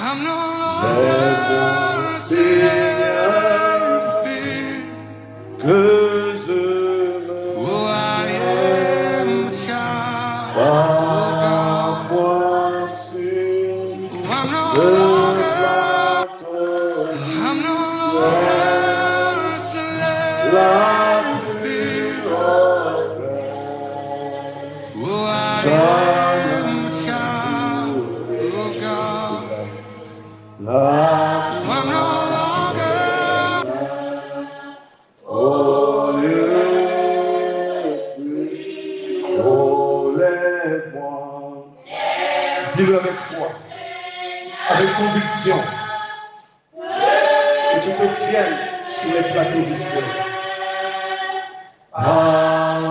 Lève-moi, Seigneur, que je me parfois sur le plateau du ciel, la pluie oh lève-moi. Dis-le avec foi, avec conviction, que tu te tiennes sur les plateaux du ciel. Parfois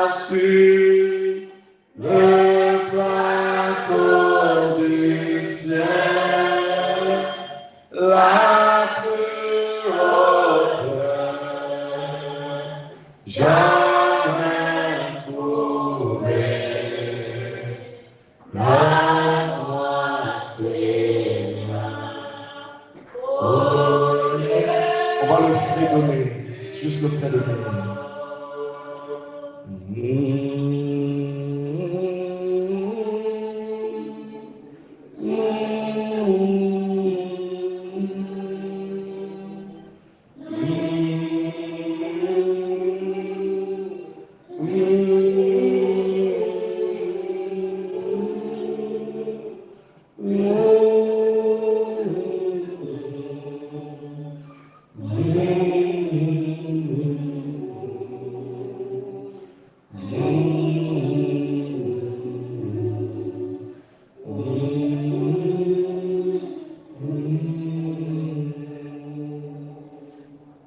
sur le plateau du ciel, la pluie jamais trouvé. Laisse-moi, Seigneur. On va le fredonner, juste le fredonner.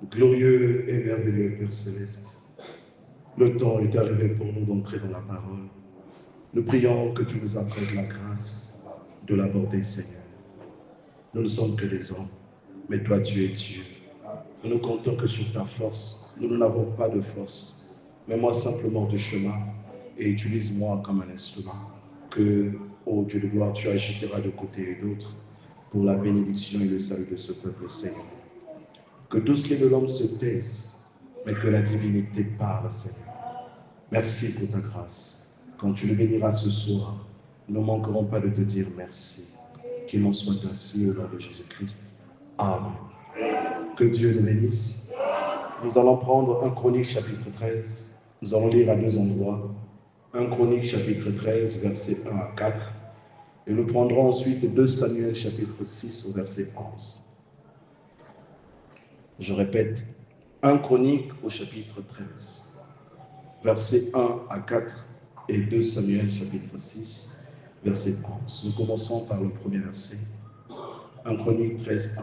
Glorieux et merveilleux Père Céleste, le temps est arrivé pour nous d'entrer dans la parole. Nous prions que tu nous accordes la grâce de l'aborder, Seigneur. Nous ne sommes que des hommes, mais toi tu es Dieu. Nous ne comptons que sur ta force. Nous n'avons pas de force. Mets-moi simplement du chemin et utilise-moi comme un instrument que, ô Dieu de gloire, tu agiteras de côté et d'autre pour la bénédiction et le salut de ce peuple, Seigneur. Que tout ce qui est de l'homme se taise, mais que la divinité parle, Seigneur. Merci pour ta grâce. Quand tu le béniras ce soir, nous ne manquerons pas de te dire merci. Qu'il en soit ainsi au nom de Jésus-Christ. Amen. Que Dieu nous bénisse. Nous allons prendre 1 Chronique chapitre 13. Nous allons lire à deux endroits. 1 Chronique chapitre 13, versets 1 à 4. Et nous prendrons ensuite 2 Samuel chapitre 6 au verset 11. Je répète, 1 Chronique au chapitre 13, versets 1 à 4 et 2 Samuel chapitre 6, verset 11. Nous commençons par le premier verset. 1 Chronique 13, 1.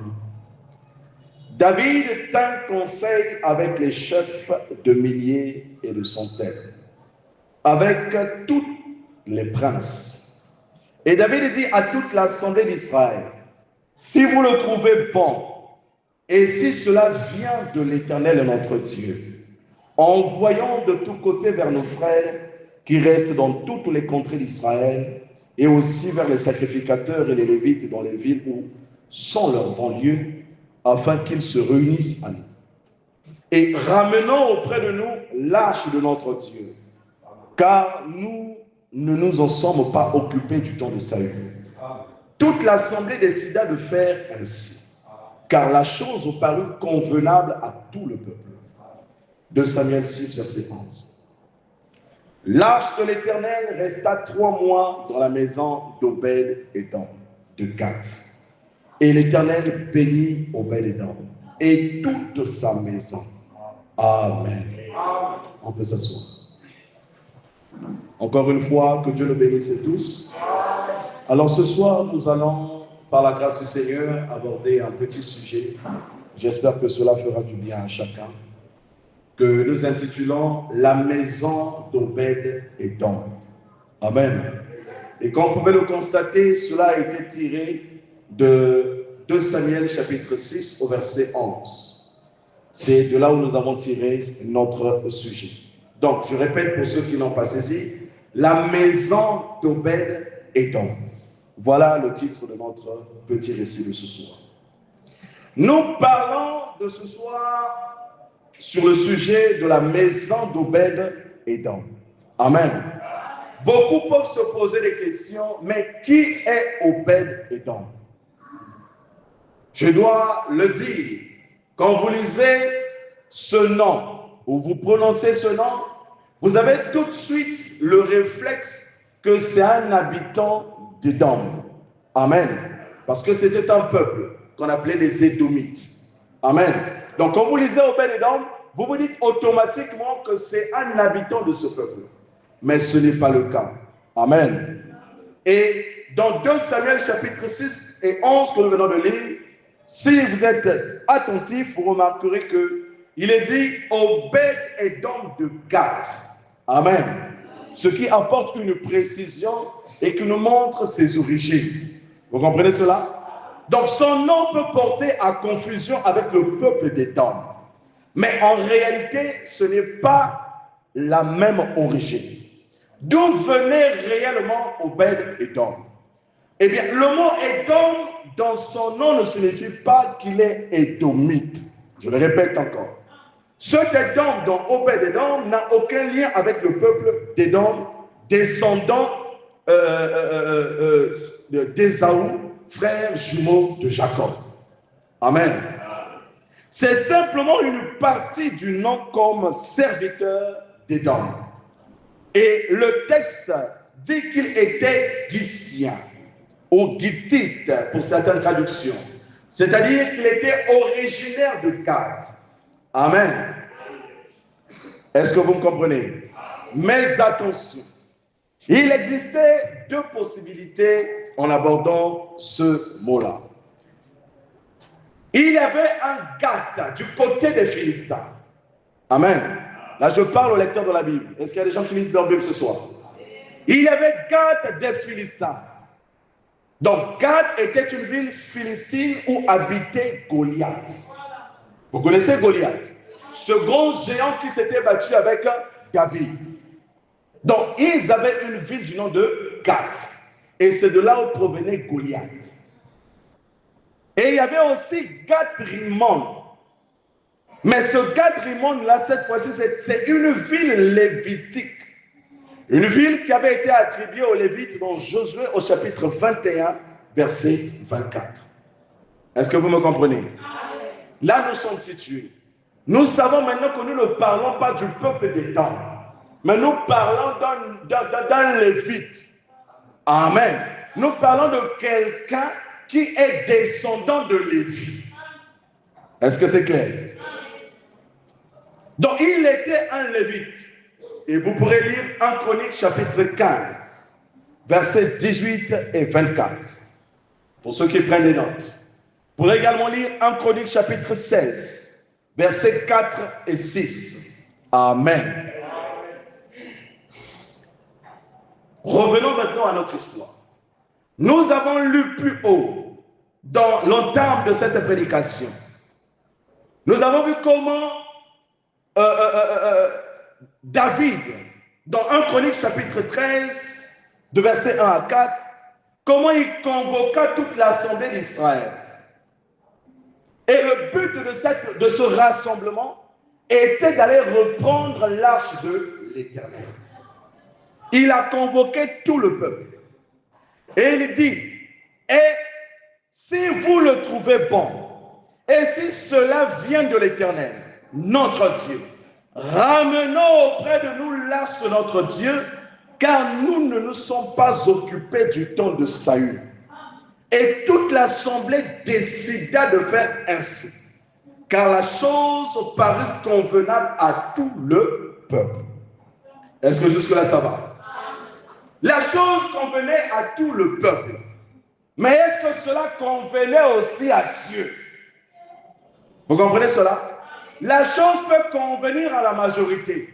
David tint conseil avec les chefs de milliers et de centaines, avec tous les princes. Et David dit à toute l'assemblée d'Israël, si vous le trouvez bon, et si cela vient de l'Éternel notre Dieu, envoyons de tous côtés vers nos frères qui restent dans toutes les contrées d'Israël, et aussi vers les sacrificateurs et les Lévites dans les villes où sont leurs banlieues, afin qu'ils se réunissent à nous. Et ramenons auprès de nous l'arche de notre Dieu, car nous ne nous en sommes pas occupés du temps de Saül. Toute l'assemblée décida de faire ainsi, car la chose parut convenable à tout le peuple. 2 Samuel 6, verset 11. L'arche de l'Éternel resta 3 mois dans la maison d'Obed-Édom, de Gath. Et l'Éternel bénit Obed-Édom et toute sa maison. Amen. On peut s'asseoir. Encore une fois, que Dieu nous bénisse tous. Alors ce soir, nous allons, par la grâce du Seigneur, aborder un petit sujet. J'espère que cela fera du bien à chacun. Que nous intitulons « La maison d'Obed-Édom ». Amen. Et comme vous pouvez le constater, cela a été tiré de 2 Samuel chapitre 6 au verset 11. C'est de là où nous avons tiré notre sujet. Donc, je répète pour ceux qui n'ont pas saisi, la maison d'Obed-Édom. Voilà le titre de notre petit récit de ce soir. Nous parlons de ce soir sur le sujet de la maison d'Obed-Édom. Amen. Beaucoup peuvent se poser des questions, mais qui est Obed-Édom? Je dois le dire, quand vous lisez ce nom, ou vous prononcez ce nom, vous avez tout de suite le réflexe que c'est un habitant d'Édom. Amen. Parce que c'était un peuple qu'on appelait les Édomites. Amen. Donc quand vous lisez Obed-Édom, vous vous dites automatiquement que c'est un habitant de ce peuple. Mais ce n'est pas le cas. Amen. Et dans 2 Samuel chapitre 6 et 11 que nous venons de lire, si vous êtes attentifs, vous remarquerez qu'il est dit Obed-Édom de Gath. Amen. Ce qui apporte une précision et qui nous montre ses origines. Vous comprenez cela? Donc son nom peut porter à confusion avec le peuple d'Édom. Mais en réalité, ce n'est pas la même origine. D'où venait réellement Obed-Édom? Eh bien, le mot Édom, dans son nom, ne signifie pas qu'il est édomite. Je le répète encore. Cet Édom dont Obed-Édom n'a aucun lien avec le peuple d'Édom, descendant d'Ésaü, frère jumeau de Jacob. Amen. C'est simplement une partie du nom comme serviteur d'Édom. Et le texte dit qu'il était Gissien ou Gittite pour certaines traductions. C'est-à-dire qu'il était originaire de Gath. Amen. Est-ce que vous me comprenez? Mais attention, il existait deux possibilités en abordant ce mot-là. Il y avait un Gath du côté des Philistins. Amen. Là, je parle aux lecteurs de la Bible. Est-ce qu'il y a des gens qui lisent dans la Bible ce soir? Il y avait Gath des Philistins. Donc, Gath était une ville philistine où habitait Goliath. Vous connaissez Goliath? Ce grand géant qui s'était battu avec David. Donc, ils avaient une ville du nom de Gath. Et c'est de là où provenait Goliath. Et il y avait aussi Gath-Rimon. Mais ce Gath-Rimon-là, cette fois-ci, c'est une ville lévitique. Une ville qui avait été attribuée aux Lévites dans Josué au chapitre 21, verset 24. Est-ce que vous me comprenez? Là, nous sommes situés. Nous savons maintenant que nous ne parlons pas du peuple des temps, mais nous parlons d'un Lévite. Amen. Nous parlons de quelqu'un qui est descendant de Lévi. Est-ce que c'est clair? Donc, il était un Lévite. Et vous pourrez lire 1 Chronique chapitre 15, versets 18 et 24. Pour ceux qui prennent des notes. Vous pourrez également lire 1 Chronique chapitre 16, versets 4 et 6. Amen. Revenons maintenant à notre histoire. Nous avons lu plus haut, dans l'entame de cette prédication. Nous avons vu comment David, dans 1 Chronique chapitre 13, de versets 1 à 4, comment il convoqua toute l'assemblée d'Israël. Et le but de ce rassemblement était d'aller reprendre l'arche de l'Éternel. Il a convoqué tout le peuple. Et il dit, et si vous le trouvez bon, et si cela vient de l'Éternel, notre Dieu, ramenons auprès de nous l'arche de notre Dieu, car nous ne nous sommes pas occupés du temps de Saül. Et toute l'assemblée décida de faire ainsi, car la chose parut convenable à tout le peuple. Est-ce que jusque-là ça va? La chose convenait à tout le peuple. Mais est-ce que cela convenait aussi à Dieu? Vous comprenez cela? La chose peut convenir à la majorité.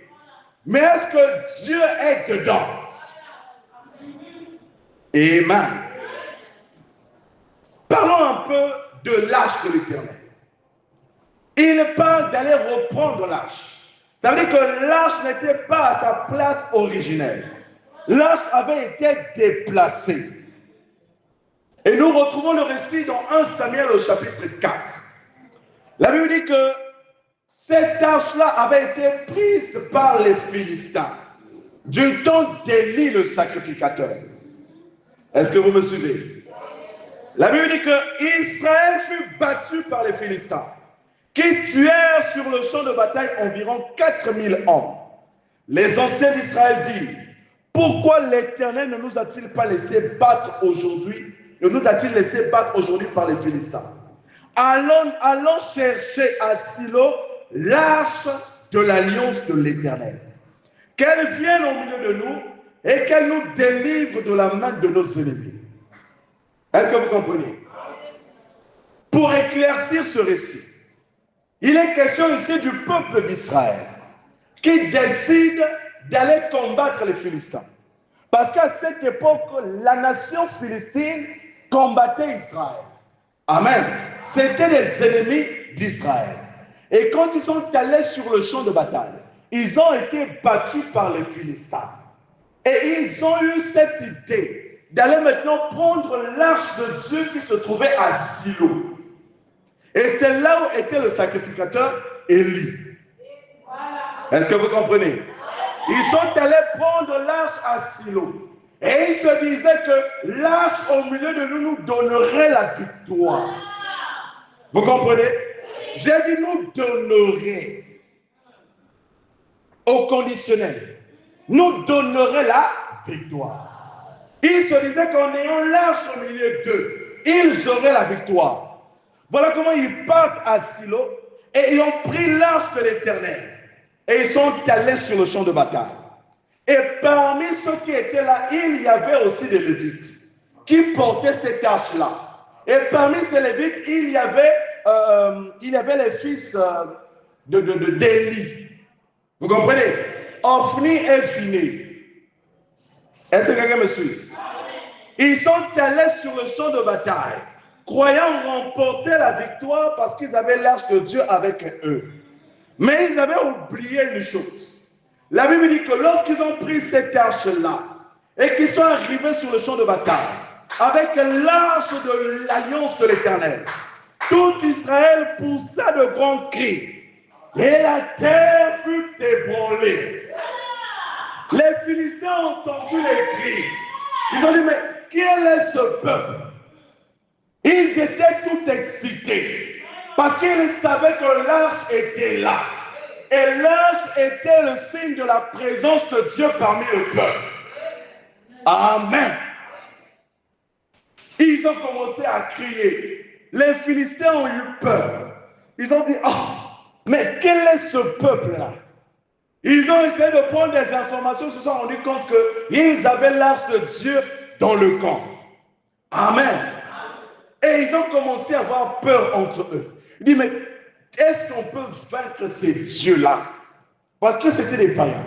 Mais est-ce que Dieu est dedans? Amen. Parlons un peu de l'arche de l'Éternel. Il parle d'aller reprendre l'arche. Ça veut dire que l'arche n'était pas à sa place originelle. L'arche avait été déplacée. nous retrouvons le récit dans 1 Samuel au chapitre 4. La Bible dit que cette arche-là avait été prise par les Philistins du temps d'Élie le sacrificateur. Est-ce que vous me suivez? La Bible dit que Israël fut battu par les Philistins, qui tuèrent sur le champ de bataille environ 4000 hommes. Les anciens d'Israël disent, pourquoi l'Éternel ne nous a-t-il pas laissé battre aujourd'hui, ne nous a-t-il laissé battre aujourd'hui par les Philistins? Allons chercher à Silo l'arche de l'alliance de l'Éternel. Qu'elle vienne au milieu de nous et qu'elle nous délivre de la main de nos ennemis. Est-ce que vous comprenez? Pour éclaircir ce récit, il est question ici du peuple d'Israël qui décide d'aller combattre les Philistins. Parce qu'à cette époque, la nation philistine combattait Israël. Amen. C'était les ennemis d'Israël. Et quand ils sont allés sur le champ de bataille, ils ont été battus par les Philistins. Et ils ont eu cette idée d'aller maintenant prendre l'arche de Dieu qui se trouvait à Silo. Et c'est là où était le sacrificateur Élie. Est-ce que vous comprenez? Ils sont allés prendre l'arche à Silo. Et ils se disaient que l'arche au milieu de nous donnerait la victoire. Vous comprenez? J'ai dit nous donnerait au conditionnel. Nous donnerait la victoire. Ils se disaient qu'en ayant l'arche au milieu d'eux, ils auraient la victoire. Voilà comment ils partent à Silo et ils ont pris l'arche de l'Éternel. Et ils sont allés sur le champ de bataille. Et parmi ceux qui étaient là, il y avait aussi des Lévites qui portaient cette arche-là. Et parmi ces Lévites, il y avait les fils d'Élie. Vous comprenez? Ophni et Phiné. Est-ce que quelqu'un me suit? Ils sont allés sur le champ de bataille, croyant remporter la victoire parce qu'ils avaient l'arche de Dieu avec eux. Mais ils avaient oublié une chose. La Bible dit que lorsqu'ils ont pris cette arche-là et qu'ils sont arrivés sur le champ de bataille avec l'arche de l'alliance de l'Éternel, tout Israël poussa de grands cris et la terre fut ébranlée. Les Philistins ont entendu les cris. Ils ont dit, mais quel est ce peuple? Ils étaient tout excités parce qu'ils savaient que l'arche était là. Et l'arche était le signe de la présence de Dieu parmi le peuple. Amen. Ils ont commencé à crier. Les Philistins ont eu peur. Ils ont dit, oh, mais quel est ce peuple-là? Ils ont essayé de prendre des informations, ils se sont rendus compte qu'ils avaient l'arche de Dieu dans le camp. Amen. Et ils ont commencé à avoir peur entre eux. Ils disent, mais est-ce qu'on peut vaincre ces dieux-là? Parce que c'était des païens.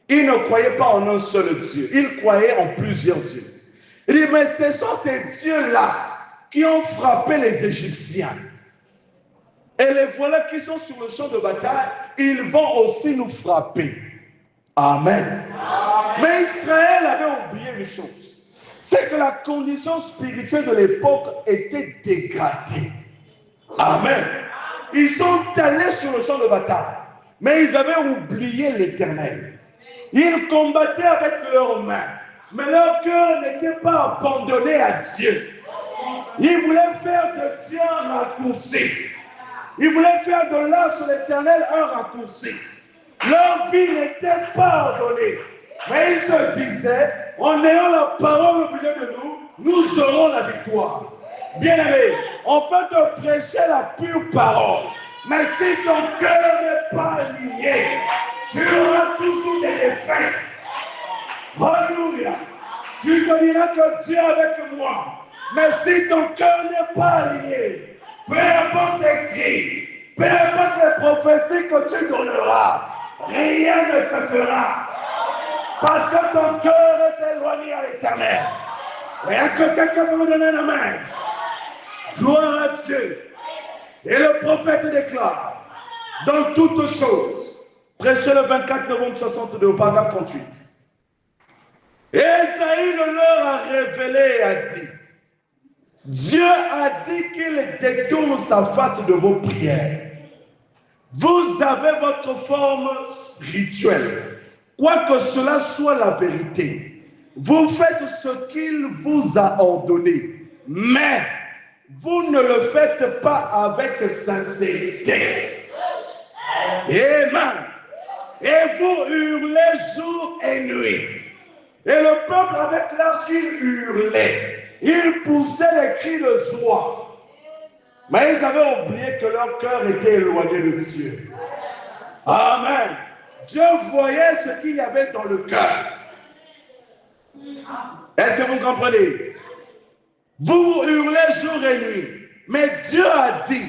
Ils ne croyaient pas en un seul Dieu. Ils croyaient en plusieurs dieux. Il dit, mais ce sont ces dieux-là qui ont frappé les Égyptiens. Et les voilà qui sont sur le champ de bataille, ils vont aussi nous frapper. Amen. Amen. Mais Israël avait oublié une chose. C'est que la condition spirituelle de l'époque était dégradée. Amen. Ils sont allés sur le champ de bataille, mais ils avaient oublié l'Éternel. Ils combattaient avec leurs mains, mais leur cœur n'était pas abandonné à Dieu. Ils voulaient faire de Dieu un raccourci. Ils voulaient faire de l'arche de l'Éternel un raccourci. Leur vie n'était pas ordonnée. Mais ils se disaient, en ayant la parole au milieu de nous, nous aurons la victoire. Bien-aimé, on peut te prêcher la pure parole. Mais si ton cœur n'est pas aligné, tu auras toujours des défaites. Alléluia. Tu te diras que Dieu est avec moi. Mais si ton cœur n'est pas aligné, peu importe tes cris, peu importe les prophéties que tu donneras, rien ne se fera. Parce que ton cœur est éloigné à l'Éternel. Est-ce que quelqu'un peut me donner la main? Gloire à Dieu. Et le prophète déclare, dans toutes choses, prêché le 24 novembre 62 au paragraphe 38. Et Esaïe leur a révélé et a dit, Dieu a dit qu'il détourne sa face de vos prières. Vous avez votre forme rituelle. Quoi que cela soit la vérité, vous faites ce qu'il vous a ordonné. Mais vous ne le faites pas avec sincérité. Amen. Et vous hurlez jour et nuit. Et le peuple avec l'âge, il hurlait. Il poussait les cris de joie. Mais ils avaient oublié que leur cœur était éloigné de Dieu. Amen. Dieu voyait ce qu'il y avait dans le cœur. Est-ce que vous comprenez? Vous hurlez jour et nuit. Mais Dieu a dit,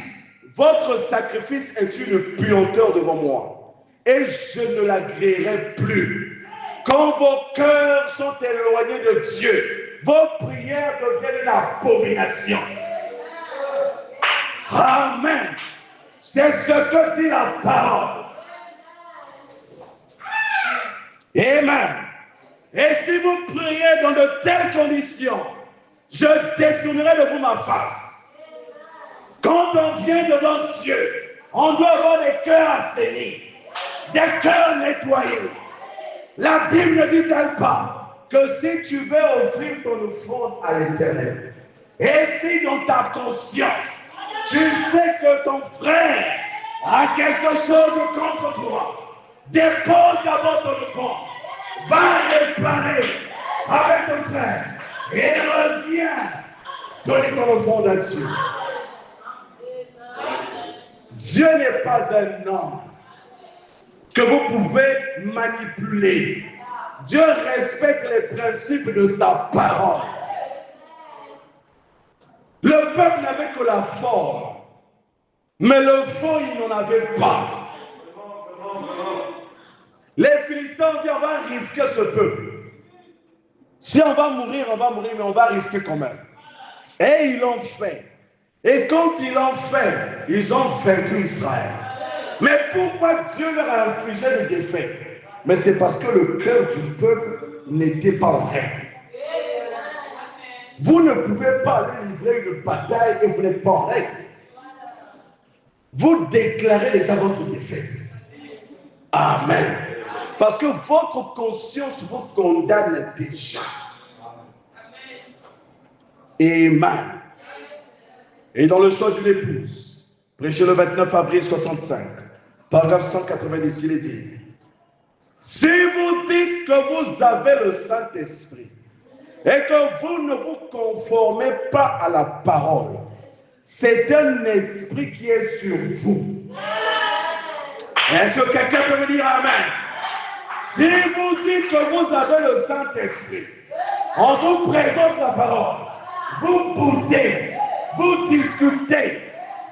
votre sacrifice est une puanteur devant moi. Et je ne l'agréerai plus. Quand vos cœurs sont éloignés de Dieu, vos prières deviennent une abomination. Amen. C'est ce que dit la parole. Amen. Et si vous priez dans de telles conditions, je détournerai de vous ma face. Quand on vient devant Dieu, on doit avoir des cœurs assainis, des cœurs nettoyés. La Bible ne dit-elle pas que si tu veux offrir ton offrande à l'Éternel, et si dans ta conscience, tu sais que ton frère a quelque chose contre toi, dépose d'abord ton offrande, va réparer avec ton frère et reviens donner ton offrande à Dieu. Dieu n'est pas un homme que vous pouvez manipuler. Dieu respecte les principes de sa parole. Le peuple n'avait que la forme, mais le fond, il n'en avait pas. Les Philistins ont dit, on va risquer ce peuple. Si on va mourir, mais on va risquer quand même. Et ils l'ont fait. Et quand ils l'ont fait, ils ont vaincu Israël. Mais pourquoi Dieu leur a infligé une défaite? Mais c'est parce que le cœur du peuple n'était pas en règle. Vous ne pouvez pas aller livrer une bataille et vous n'êtes pas en règle. Vous déclarez déjà votre défaite. Amen. Parce que votre conscience vous condamne déjà. Amen. Et dans le choix d'une épouse, prêché le 29 avril 65, paragraphe 190, il est dit, si vous dites que vous avez le Saint-Esprit et que vous ne vous conformez pas à la parole, c'est un esprit qui est sur vous. Est-ce que quelqu'un peut me dire Amen? Si vous dites que vous avez le Saint-Esprit, on vous présente la parole, vous boudez, vous discutez,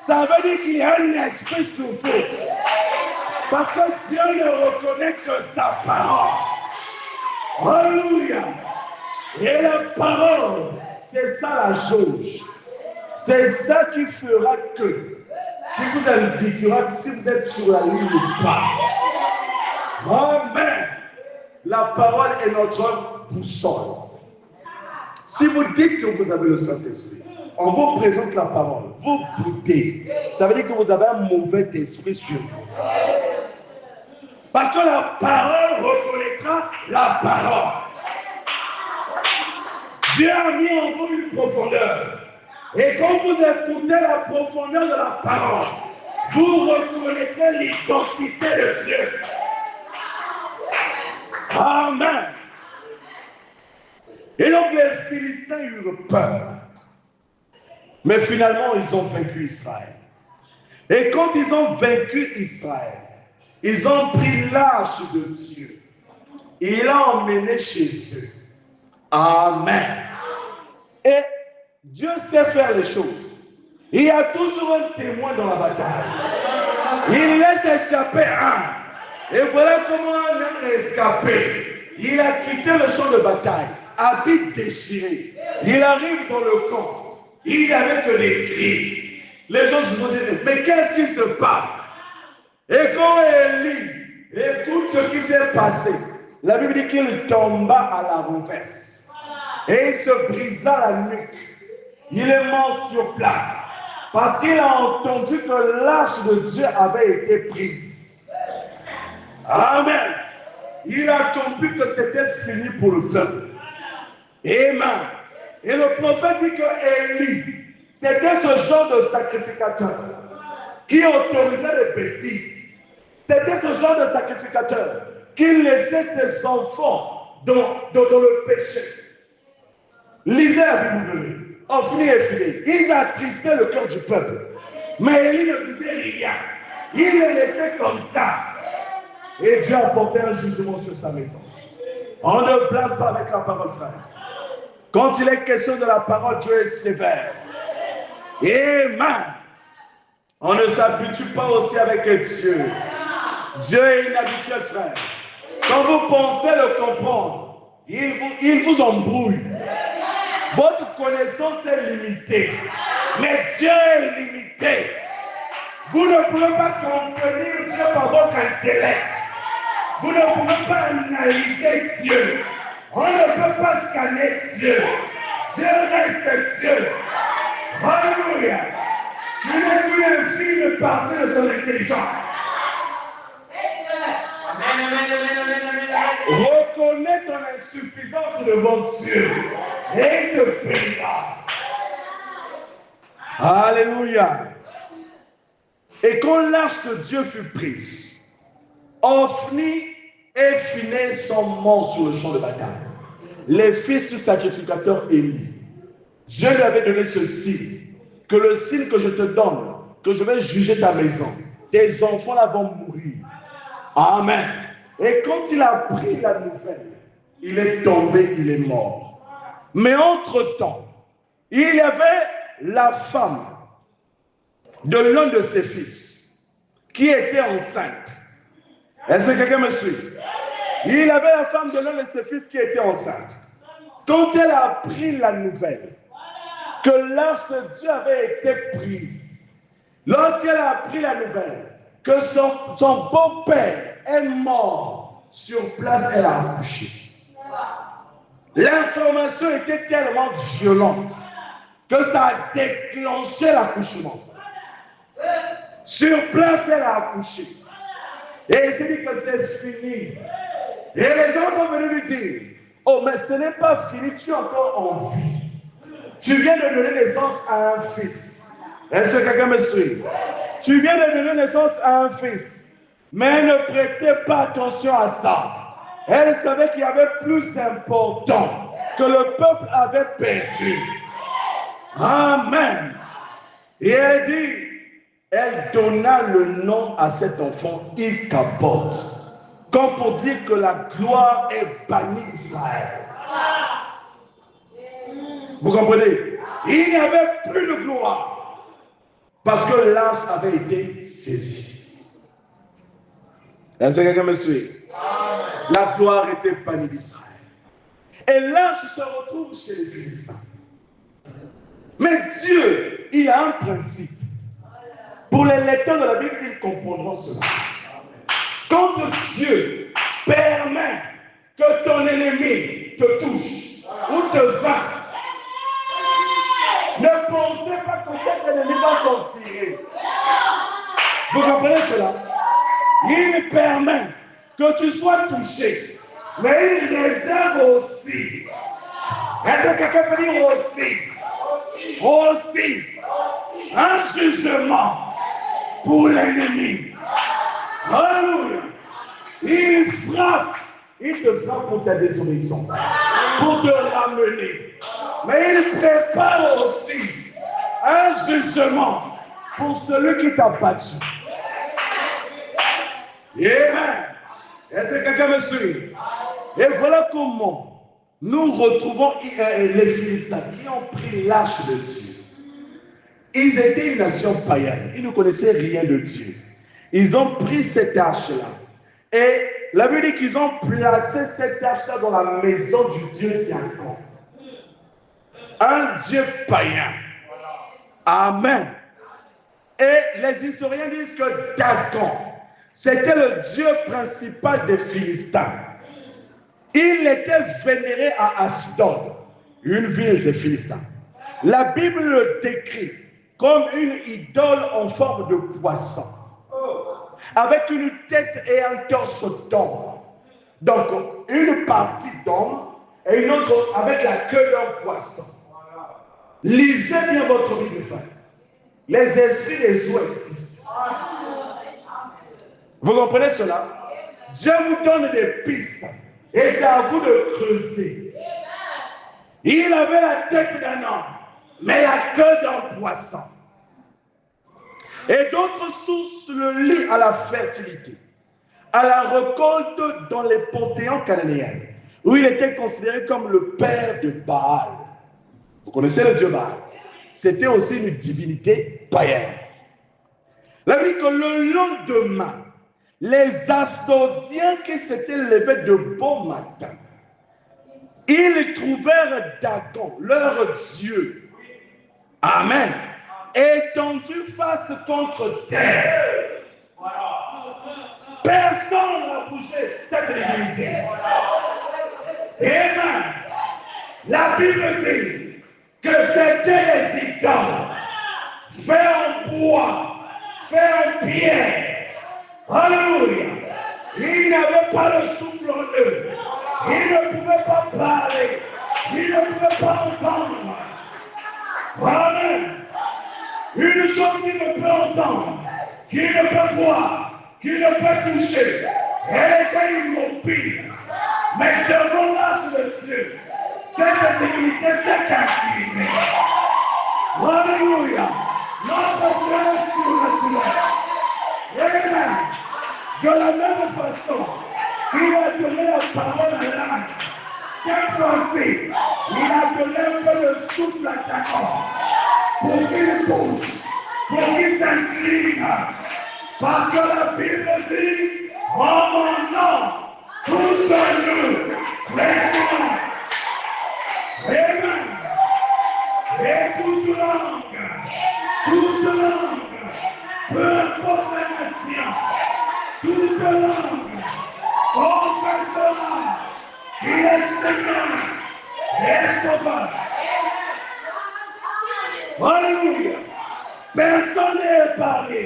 ça veut dire qu'il y a un esprit sur vous. Parce que Dieu ne reconnaît que sa parole. Alléluia. Et la parole, c'est ça la jauge. C'est ça qui fera qui vous indiquera si vous êtes sur la ligne ou pas. Amen. La parole est notre boussole. Si vous dites que vous avez le Saint-Esprit, on vous présente la parole, vous boudez. Ça veut dire que vous avez un mauvais esprit sur vous. Parce que la parole reconnaîtra la parole. Dieu a mis en vous une profondeur. Et quand vous écoutez la profondeur de la parole, vous reconnaîtrez l'identité de Dieu. Amen. Et donc les Philistins eurent peur. Mais finalement, ils ont vaincu Israël. Et quand ils ont vaincu Israël, ils ont pris l'arche de Dieu. Et il l'a emmené chez eux. Amen. Et Dieu sait faire les choses. Il y a toujours un témoin dans la bataille. Il laisse échapper un. Et voilà comment un a escapé. Il a quitté le champ de bataille, habit déchiré. Il arrive dans le camp. Il n'avait que des cris. Les gens se sont dit, mais qu'est-ce qui se passe? Et quand Élie écoute ce qui s'est passé, la Bible dit qu'il tomba à la renverse. Et il se brisa la nuque. Il est mort sur place. Parce qu'il a entendu que l'arche de Dieu avait été prise. Amen. Il a compris que c'était fini pour le peuple. Amen. Et le prophète dit que Élie, c'était ce genre de sacrificateur qui autorisait les bêtises. C'était ce genre de sacrificateur qui laissait ses enfants dans le péché. Lisez la Bible. Ofni et Phiné, ils attristaient le cœur du peuple. Mais Élie ne disait rien. Il les laissait comme ça. Et Dieu a porté un jugement sur sa maison. On ne blague pas avec la parole, frère. Quand il est question de la parole, Dieu est sévère. Amen. On ne s'habitue pas aussi avec Dieu. Dieu est inhabituel, frère. Quand vous pensez le comprendre, il vous embrouille. Votre connaissance est limitée, mais Dieu est limité. Vous ne pouvez pas comprendre Dieu par votre intellect. Vous ne pouvez pas analyser Dieu. On ne peut pas scanner Dieu. Dieu reste Dieu. Alléluia. Tu n'es plus infime partie de son intelligence. Reconnais ton insuffisance devant Dieu et il te bénira. Alléluia. Et quand l'arche de Dieu fut prise, Ofni et Phinéas sont morts sur le champ de bataille. Les fils du sacrificateur Élie. Dieu lui avait donné ce signe, que le signe que je te donne, que je vais juger ta maison, tes enfants là vont mourir. Amen. Et quand il a pris la nouvelle, il est tombé, il est mort. Mais entre-temps, il y avait la femme de l'un de ses fils qui était enceinte. Est-ce que quelqu'un me suit? Il y avait la femme de l'un de ses fils qui était enceinte. Quand elle a appris la nouvelle que l'arche de Dieu avait été prise, lorsqu'elle a appris la nouvelle que son beau-père est mort sur place, elle a accouché. L'information était tellement violente que ça a déclenché l'accouchement. Sur place, elle a accouché. Et il s'est dit que c'est fini. Et les gens sont venus lui dire, oh, mais ce n'est pas fini, tu es encore en vie. Tu viens de donner naissance à un fils. Est-ce que quelqu'un me suit? Tu viens de donner naissance à un fils. Mais elle ne prêtait pas attention à ça. Elle savait qu'il y avait plus important que le peuple avait perdu. Amen. Et elle dit, elle donna le nom à cet enfant Ichabod, comme pour dire que la gloire est bannie d'Israël. Vous comprenez? Il n'y avait plus de gloire parce que l'arche avait été saisie. Est-ce que quelqu'un me suit? La gloire était bannie d'Israël. Et l'arche se retrouve chez les Philistins. Mais Dieu, il a un principe. Pour les lecteurs de la Bible, ils comprendront cela. Quand Dieu permet que ton ennemi te touche ou te vainque, ne pensez pas que cet ennemi va s'en tirer. Vous comprenez cela? Il permet que tu sois touché, mais il réserve aussi. Est-ce que quelqu'un peut dire aussi? Aussi un jugement pour l'ennemi. Alléluia. Il frappe. Il te frappe pour ta désobéissance, pour te ramener. Mais il prépare aussi un jugement pour celui qui t'a battu. Amen. Est-ce que quelqu'un me suit? Et voilà comment nous retrouvons les Philistins qui ont pris l'arche de Dieu. Ils étaient une nation païenne. Ils ne connaissaient rien de Dieu. Ils ont pris cette arche-là. Et la Bible dit qu'ils ont placé cette arche-là dans la maison du Dieu Dagon. Un Dieu païen. Amen. Et les historiens disent que Dagon, c'était le Dieu principal des Philistins. Il était vénéré à Ashdod, une ville des Philistins. La Bible le décrit comme une idole en forme de poisson, avec une tête et un torse d'homme. Donc, une partie d'homme et une autre avec la queue d'un poisson. Lisez bien votre Bible, frère. Les esprits des eaux existent. Vous comprenez cela? Dieu vous donne des pistes et c'est à vous de creuser. Il avait la tête d'un homme, mais la queue d'un poisson. Et d'autres sources le lient à la fertilité, à la récolte dans les panthéons cananéens, où il était considéré comme le père de Baal. Vous connaissez le dieu Baal? C'était aussi une divinité païenne. La Bible dit que le lendemain, les Asdodiens qui s'étaient levés de bon matin, ils trouvèrent Dagon, leur dieu. Amen. Étendu face contre terre. Personne n'a bougé cette divinité. Amen. La Bible dit que c'était les idoles faits en bois, faits en pierre. Alléluia. Ils n'avaient pas le souffle en eux. Ils ne pouvaient pas parler. Ils ne pouvaient pas entendre. Amen. Une chose qu'il ne peut entendre, qu'il ne peut voir, qu'il ne peut toucher, elle était immobile. Mais devant l'âge de Dieu, cette divinité s'est activée. Alléluia. Notre Dieu est surnaturel. Amen. De la même façon, il a donné la parole à l'âme. Cette fois-ci, il a donné un peu de souffle à Jacob pour qu'il bouge, pour qu'il s'incline. Parce que la Bible dit, en mon nom, tous nous fléchissons. Amen. Et toute langue, peu importe la nation, toute langue, confessera qu'il est Seigneur et Sauveur. Alléluia. Personne n'est épargné.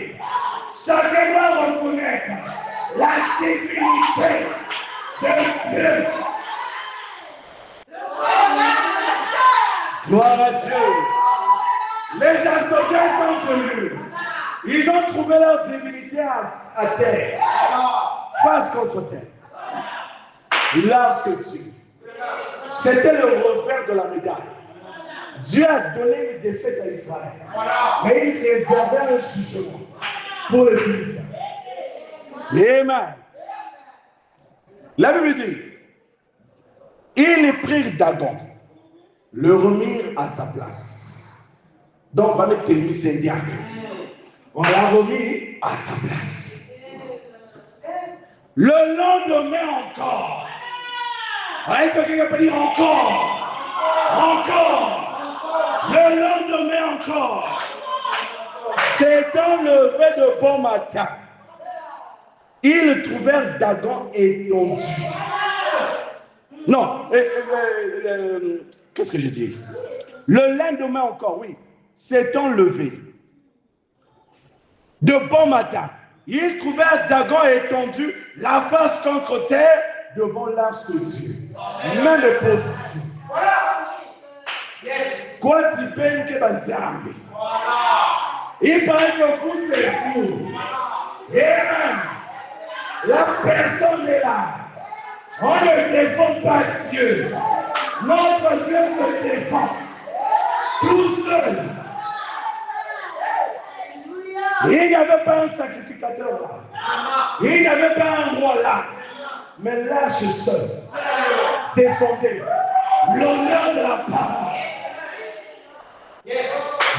Chacun doit reconnaître la divinité de Dieu. Gloire à Dieu. Les Asdodiens sont venus. Ils ont trouvé leur divinité à terre, face contre terre. Lorsque Dieu, c'était le revers de la médaille. Dieu a donné une défaite à Israël, mais il réservait un jugement pour les Philistins. Amen. La Bible dit, ils prirent Dagon, le remirent à sa place. Donc, on va mettre on l'a remis à sa place. Le lendemain encore. Est-ce que quelqu'un peut dire encore? Encore. Le lendemain encore. S'étant levé de bon matin, ils trouvèrent Dagon étendu. Non, qu'est-ce que j'ai dit? Le lendemain encore, oui. S'étant levé de bon matin, ils trouvèrent Dagon étendu, la face contre terre, devant l'arche de Dieu. Même position. Quoi tu peines que Bandiambi? Il paraît que vous, c'est vous. Amen. La personne est là. On ne défend pas Dieu. Notre Dieu se défend. Tout seul. Il n'y avait pas un sacrificateur là. Il n'y avait pas un roi là. Mais l'arche seul défendait l'honneur de la parole.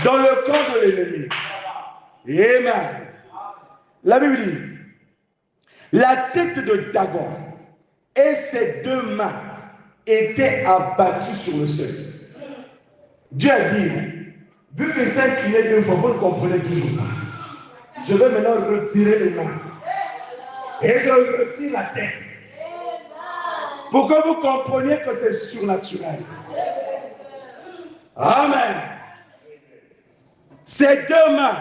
Dans le camp de l'ennemi. Amen. La Bible dit, la tête de Dagon et ses deux mains étaient abattues sur le sol. Dieu a dit, vu que c'est incliné deux fois, vous ne comprenez toujours pas. Je vais maintenant retirer les mains. Et je retire la tête. Pour que vous compreniez que c'est surnaturel. Amen. Ses deux mains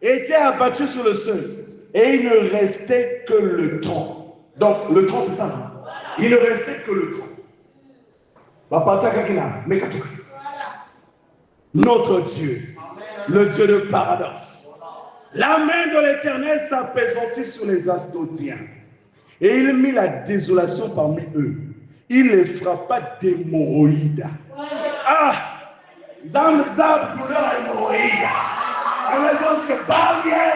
étaient abattues sur le seuil et il ne restait que le tronc. Donc le tronc c'est ça, non? Il ne restait que le tronc. Notre Dieu, le Dieu de paradoxe. La main de l'Éternel s'apaisantit sur les Asdodiens et il mit la désolation parmi eux. Il les frappa d'hémorroïdes. Ah! Zamzab, douleur hémorroïde. La maison se bat bien.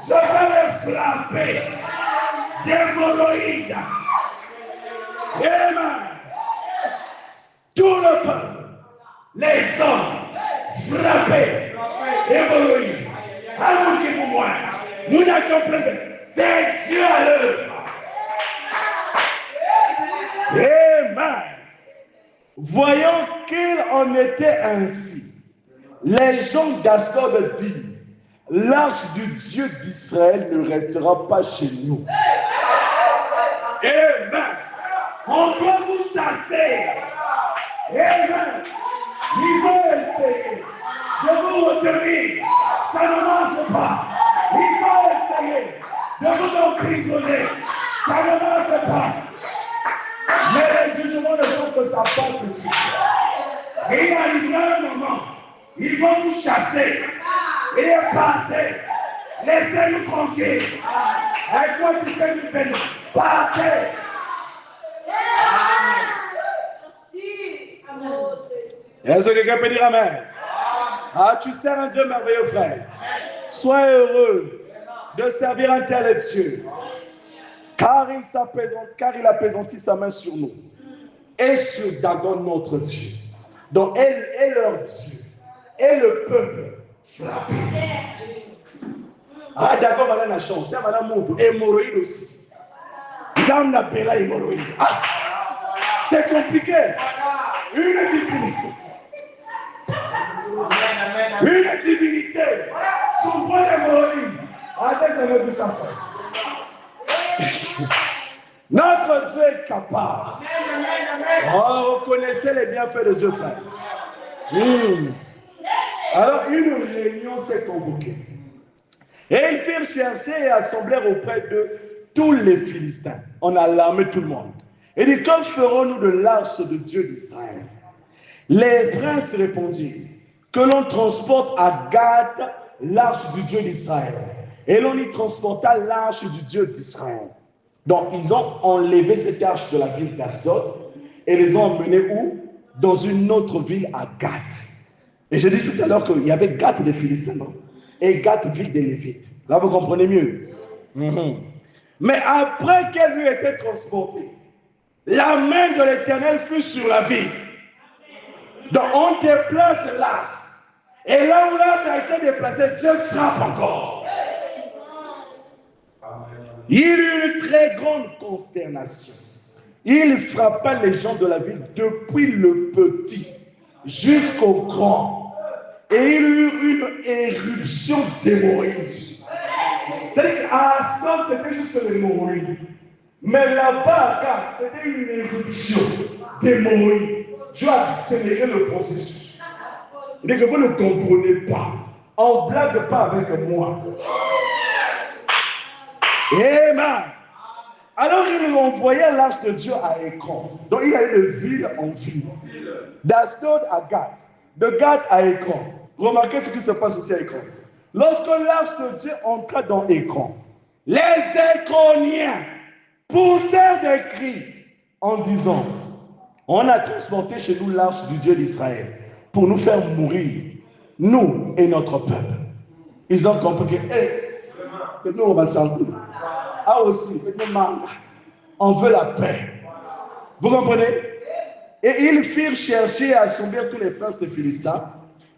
Je vais les frapper d'hémorroïdes. Amen. Tout le peuple, les hommes, frappés d'hémorroïdes. Amour qui pour moi, nous n'avons compris. C'est Dieu à l'œuvre. Amen. Voyons qu'il en était ainsi. Les gens d'Asdod disent, l'arche du Dieu d'Israël ne restera pas chez nous. Amen. On doit vous chasser. Amen. Ils ont essayé de vous retenir. Ça ne marche pas. Ils ont essayé de vous emprisonner. Ça ne marche pas. Mais les jugements ne sont que ça part dessus. Et il arrivera un moment, ils vont nous chasser. Et les passer. Laissez-nous tranquilles. Avec quoi tu fais du peine? Partez. Est-ce que quelqu'un peut dire Amen? Ah, tu sers un Dieu merveilleux, frère. Sois heureux de servir un tel Dieu. Car il apaisantit sa main sur nous. Et sur Dagon, notre Dieu. Donc, elle est leur Dieu. Et le peuple frappé. Ah, Dagon, madame la chance. C'est madame Moudou. Hémorroïde aussi. Dame la bella hémorroïde. Ah, c'est compliqué. Une divinité. Une divinité. Souvent l'hémorroïde. Ah, ça veut plus ça. Notre Dieu est capable. Oh, reconnaissez les bienfaits de Dieu, frère. Alors, une réunion s'est convoquée. Et ils firent chercher et assemblèrent auprès de tous les Philistins. On a alarmé tout le monde. Et dit, que ferons-nous de l'arche de Dieu d'Israël? Les princes répondirent, que l'on transporte à Gath l'arche du Dieu d'Israël. Et l'on y transporta l'arche du Dieu d'Israël. Donc, ils ont enlevé cette arche de la ville d'Asdod et les ont emmenés où? Dans une autre ville à Gath. Et j'ai dit tout à l'heure qu'il y avait Gath des Philistins, non? Et Gath, ville des Lévites. Là, vous comprenez mieux. Mais après qu'elle lui était transportée, la main de l'Éternel fut sur la ville. Donc, on déplace l'arche. Et là où l'arche a été déplacée, Dieu frappe encore. Il y eut une très grande consternation. Il frappa les gens de la ville depuis le petit jusqu'au grand. Et il y eut une éruption d'hémorroïdes. C'est-à-dire qu'à Asdod, c'était juste l'hémorroïde. Mais là-bas, à Gath, c'était une éruption d'hémorroïdes. Dieu a accéléré le processus. Il dit que vous ne comprenez pas. On ne blague pas avec moi. Amen. Alors il envoyait l'arche de Dieu à Écran. Donc il y a eu de ville en ville. D'Asdod à Gath. De Gath à Écran. Remarquez ce qui se passe aussi à Écran. Lorsque l'arche de Dieu entra dans Écran, les Écroniens poussèrent des cris en disant, on a transporté chez nous l'arche du Dieu d'Israël pour nous faire mourir, nous et notre peuple. Ils ont compris que nous on va s'enfuir. Ah aussi, on veut la paix. Vous comprenez? Et ils firent chercher et assembler tous les princes des Philistins.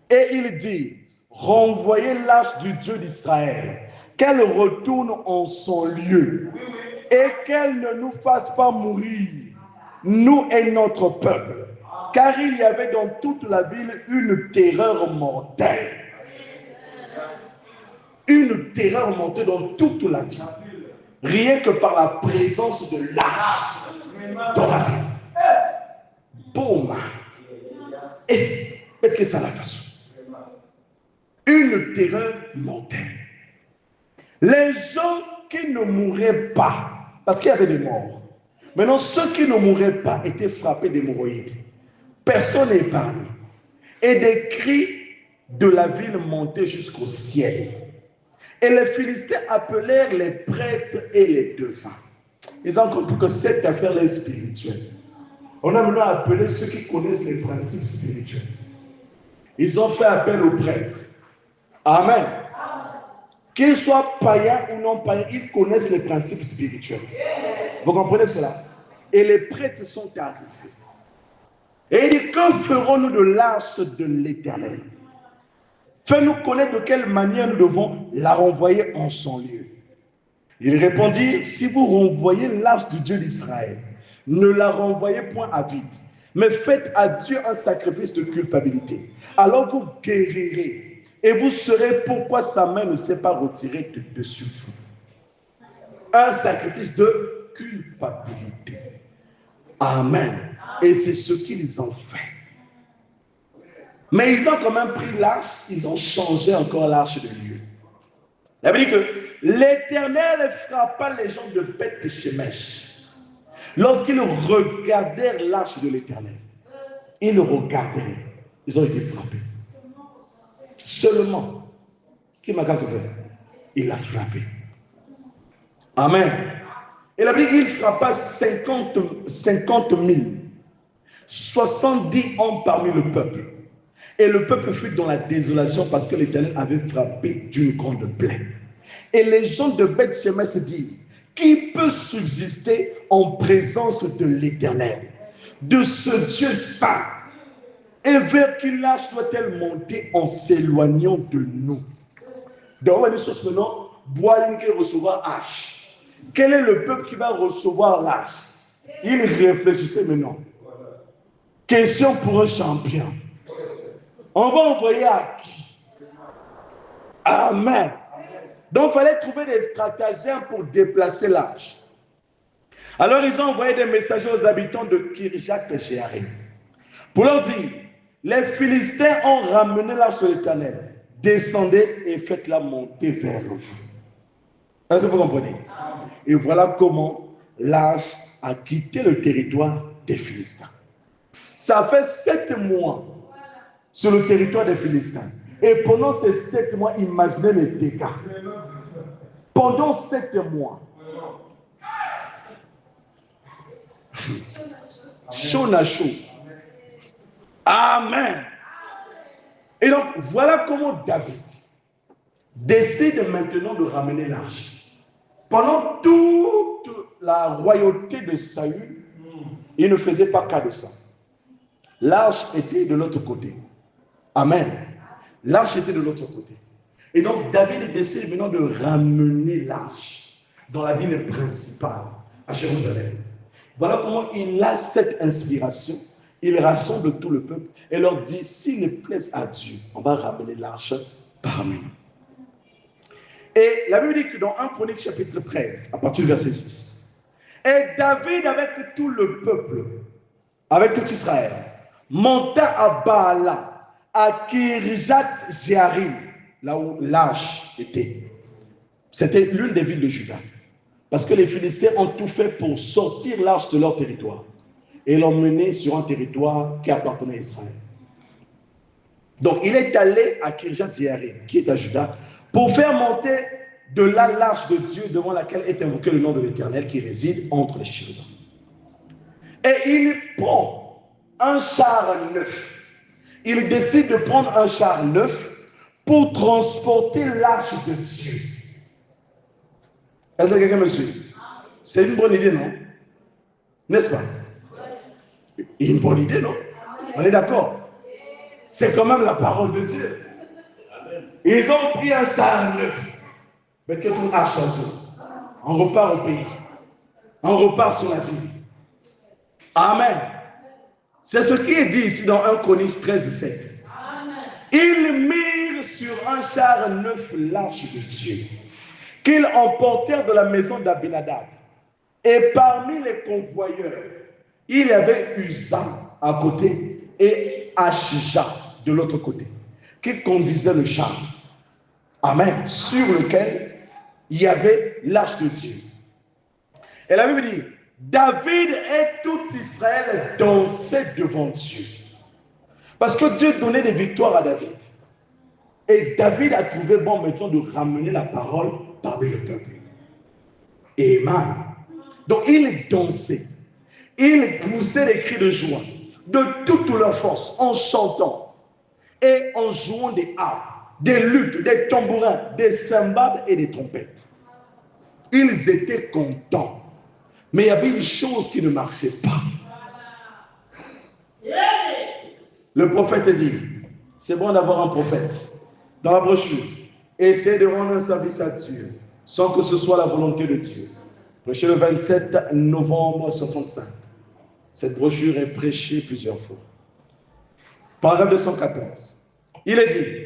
Et ils dirent, renvoyez l'arche du Dieu d'Israël, qu'elle retourne en son lieu et qu'elle ne nous fasse pas mourir, nous et notre peuple. Car il y avait dans toute la ville une terreur mortelle. Une terreur mortelle dans toute la ville. Rien que par la présence de l'arche dans la ville. Boum. Et peut-être que c'est la façon. une terreur mortelle. Les gens qui ne mouraient pas, parce qu'il y avait des morts, maintenant ceux qui ne mouraient pas étaient frappés d'hémorroïdes. Personne n'est épargné. Et des cris de la ville montaient jusqu'au ciel. Et les Philistins appelèrent les prêtres et les devins. Ils ont compris que cette affaire est spirituelle. On a maintenant appelé ceux qui connaissent les principes spirituels. Ils ont fait appel aux prêtres. Amen. Qu'ils soient païens ou non païens, ils connaissent les principes spirituels. Vous comprenez cela? Et les prêtres sont arrivés. Et il dit, que ferons-nous de l'arche de l'Éternel? Fais-nous connaître de quelle manière nous devons la renvoyer en son lieu. Il répondit, si vous renvoyez l'arche du Dieu d'Israël, ne la renvoyez point à vide, mais faites à Dieu un sacrifice de culpabilité. Alors vous guérirez et vous saurez pourquoi sa main ne s'est pas retirée de dessus vous. Un sacrifice de culpabilité. Amen. Et c'est ce qu'ils ont fait. Mais ils ont quand même pris l'arche, ils ont changé encore l'arche de lieu. La Bible dit que l'Éternel frappa les gens de Beth-Shemesh. Lorsqu'ils regardèrent l'arche de l'Éternel, ils regardaient, ils ont été frappés. Seulement, qui m'a fait? Il a frappé. Amen. Et la Bible dit qu'il frappa 50 000, 70 hommes parmi le peuple. Et le peuple fut dans la désolation parce que l'Éternel avait frappé d'une grande plaie. Et les gens de Beth-Shemesh se disent, qui peut subsister en présence de l'Éternel, de ce Dieu saint? Et vers qui l'arche doit-elle monter en s'éloignant de nous? Donc on va dire maintenant, Boaline qui recevra arche. Quel est le peuple qui va recevoir l'arche? Il réfléchissait maintenant. Question pour un champion. On va envoyer à qui? Amen. Donc, il fallait trouver des stratagèmes pour déplacer l'arche. Alors, ils ont envoyé des messagers aux habitants de Kirjath-Jéarim pour leur dire, les Philistins ont ramené l'arche de l'Éternel. Descendez et faites-la monter vers vous. Est-ce que vous comprenez? Et voilà comment l'arche a quitté le territoire des Philistins. Ça fait 7 mois sur le territoire des Philistins. Et pendant ces 7 mois, imaginez les dégâts. Pendant 7 mois. Chaud na chaud. Amen. Et donc, voilà comment David décide maintenant de ramener l'arche. Pendant toute la royauté de Saül, il ne faisait pas cas de ça. L'arche était de l'autre côté. Amen. L'arche était de l'autre côté. Et donc, David décide maintenant de ramener l'arche dans la ville principale, à Jérusalem. Voilà comment il a cette inspiration. Il rassemble tout le peuple et leur dit, s'il plaise à Dieu, on va ramener l'arche parmi nous. Et la Bible dit que dans 1 Chronique chapitre 13, à partir du verset 6, et David avec tout le peuple, avec tout Israël, monta à Baala, à Kirjath-Jéarim, là où l'arche était. C'était l'une des villes de Juda. Parce que les Philistins ont tout fait pour sortir l'arche de leur territoire et l'emmener sur un territoire qui appartenait à Israël. Donc il est allé à Kirjath-Jéarim, qui est à Juda, pour faire monter de là l'arche de Dieu devant laquelle est invoqué le nom de l'Éternel qui réside entre les chérubins. Et il prend un char neuf. Il décide de prendre un char neuf pour transporter l'arche de Dieu. Est-ce que quelqu'un me suit? C'est une bonne idée, non? N'est-ce pas? Une bonne idée, non? On est d'accord? C'est quand même la parole de Dieu. Ils ont pris un char neuf. Mais que ton arche à eux. On repart au pays. On repart sur la ville. Amen. C'est ce qui est dit ici dans 1 Chronique 13, 17. Ils mirent sur un char neuf l'arche de Dieu, qu'ils emportèrent de la maison d'Abinadab. Et parmi les convoyeurs, il y avait Uzzam à côté et Achija de l'autre côté, qui conduisait le char. Amen. Sur lequel il y avait l'arche de Dieu. Et la Bible dit, David et tout Israël dansaient devant Dieu. Parce que Dieu donnait des victoires à David. Et David a trouvé bon maintenant de ramener la parole parmi le peuple. Amen. Donc il dansait. Il poussait des cris de joie de toute leur force en chantant et en jouant des harpes, des luttes, des tambourins, des cymbales et des trompettes. Ils étaient contents. Mais il y avait une chose qui ne marchait pas. Le prophète dit, c'est bon d'avoir un prophète dans la brochure. Essayez de rendre un service à Dieu sans que ce soit la volonté de Dieu. Prêché le 27 novembre 65. Cette brochure est prêchée plusieurs fois. Paragraphe 214. Il est dit,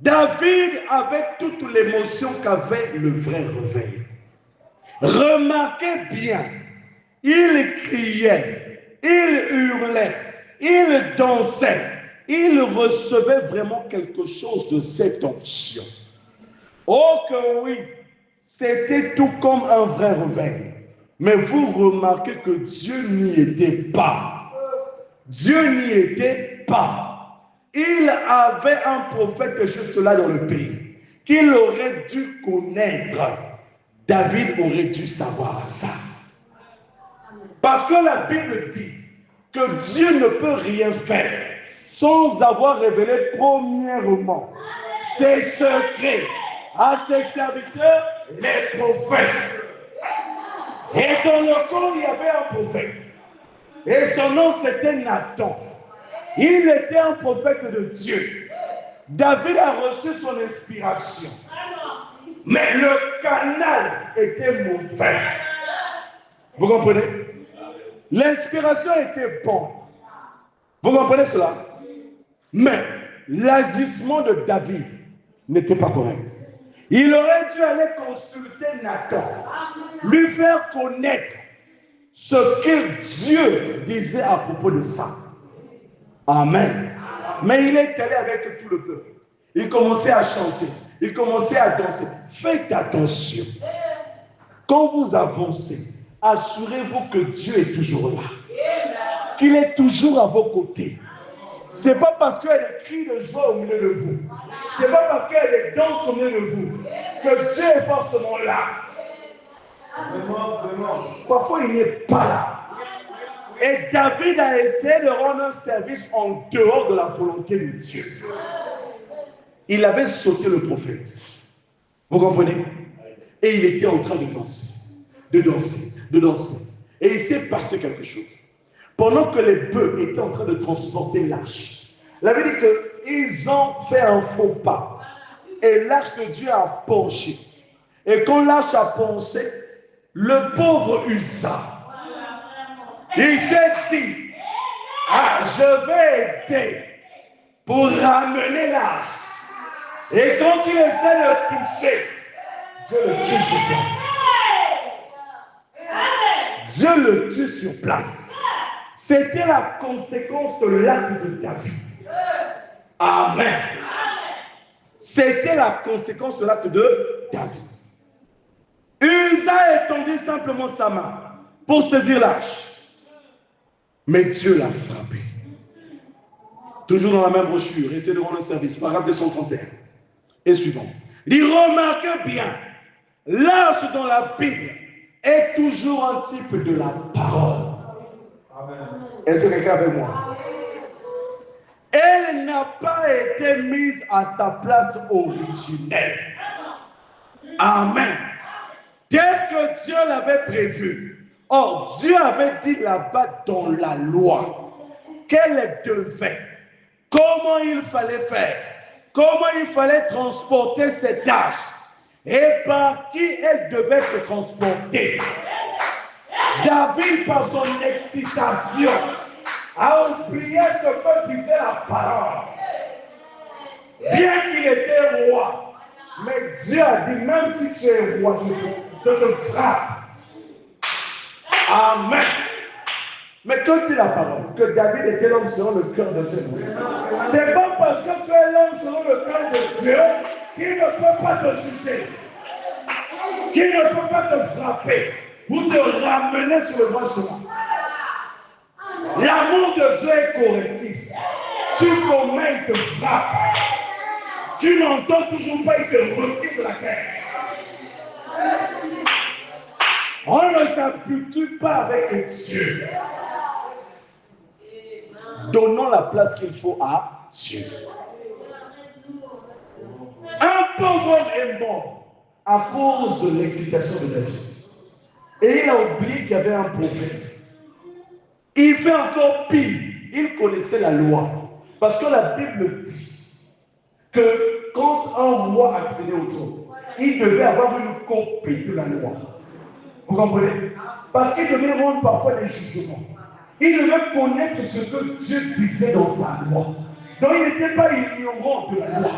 David avait toute l'émotion qu'avait le vrai réveil. Remarquez bien, il criait, il hurlait, il dansait, il recevait vraiment quelque chose de cette onction. Oh que oui, c'était tout comme un vrai réveil. Mais vous remarquez que Dieu n'y était pas. Dieu n'y était pas. Il avait un prophète juste là dans le pays qu'il aurait dû connaître. David aurait dû savoir ça. Parce que la Bible dit que Dieu ne peut rien faire sans avoir révélé premièrement ses secrets à ses serviteurs, les prophètes. Et dans le corps, il y avait un prophète. Et son nom, c'était Nathan. Il était un prophète de Dieu. David a reçu son inspiration. Mais le canal était mauvais. Vous comprenez? L'inspiration était bonne. Vous comprenez cela? Mais l'agissement de David n'était pas correct. Il aurait dû aller consulter Nathan, lui faire connaître ce que Dieu disait à propos de ça. Amen. Mais il est allé avec tout le peuple. Il commençait à chanter. Il commençait à danser. Faites attention. Quand vous avancez, assurez-vous que Dieu est toujours là. Qu'il est toujours à vos côtés. Ce n'est pas parce qu'il y a des cris de joie au milieu de vous. Ce n'est pas parce qu'il y a des danses au milieu de vous que Dieu est forcément là. Parfois, il n'est pas là. Et David a essayé de rendre un service en dehors de la volonté de Dieu. Il avait sauté le prophète. Vous comprenez? Et il était en train de danser, de danser, de danser. Et il s'est passé quelque chose. Pendant que les bœufs étaient en train de transporter l'arche, il avait dit qu'ils ont fait un faux pas. Et l'arche de Dieu a penché. Et quand l'arche a penché, le pauvre Ussa, il s'est dit, ah, je vais aider pour ramener l'arche. Et quand il essaie de toucher, Dieu le tue sur place. Dieu le tue sur place. C'était la conséquence de l'acte de David. Amen. C'était la conséquence de l'acte de David. Usa étendit simplement sa main pour saisir l'arche. Mais Dieu l'a frappé. Toujours dans la même brochure, essayez de rendre un service, paragraphe 231 et suivant. Il dit, remarquez bien, l'arche dans la Bible est toujours un type de la parole. Est-ce que quelqu'un avec moi? Elle n'a pas été mise à sa place originelle. Amen. Tel que Dieu l'avait prévu. Or, Dieu avait dit là-bas dans la loi qu'elle devait, comment il fallait faire, comment il fallait transporter cette arche et par qui elle devait se transporter. David, par son excitation, a oublié ce que disait la parole. Bien qu'il était roi, mais Dieu a dit, même si tu es roi, je te frappe. Amen. Mais quand dit la parole que David était l'homme selon le cœur de Dieu, c'est pas parce que tu es l'homme selon le cœur de Dieu qui ne peut pas te juger, qui ne peut pas te frapper, ou te ramener sur le droit chemin. L'amour de Dieu est correctif. Tu commets, il te frappe. Tu n'entends toujours pas, il te retire de la terre. On ne s'habitue pas avec Dieu. Donnons la place qu'il faut à Dieu. Un pauvre homme est mort à cause de l'excitation de David. Et il a oublié qu'il y avait un prophète. Il fait encore pire. Il connaissait la loi. Parce que la Bible dit que quand un roi accédait au trône, il devait avoir une copie de la loi. Vous comprenez? Parce qu'il devait rendre parfois des jugements. Il devait connaître ce que Dieu disait dans sa loi. Donc il n'était pas ignorant de la loi.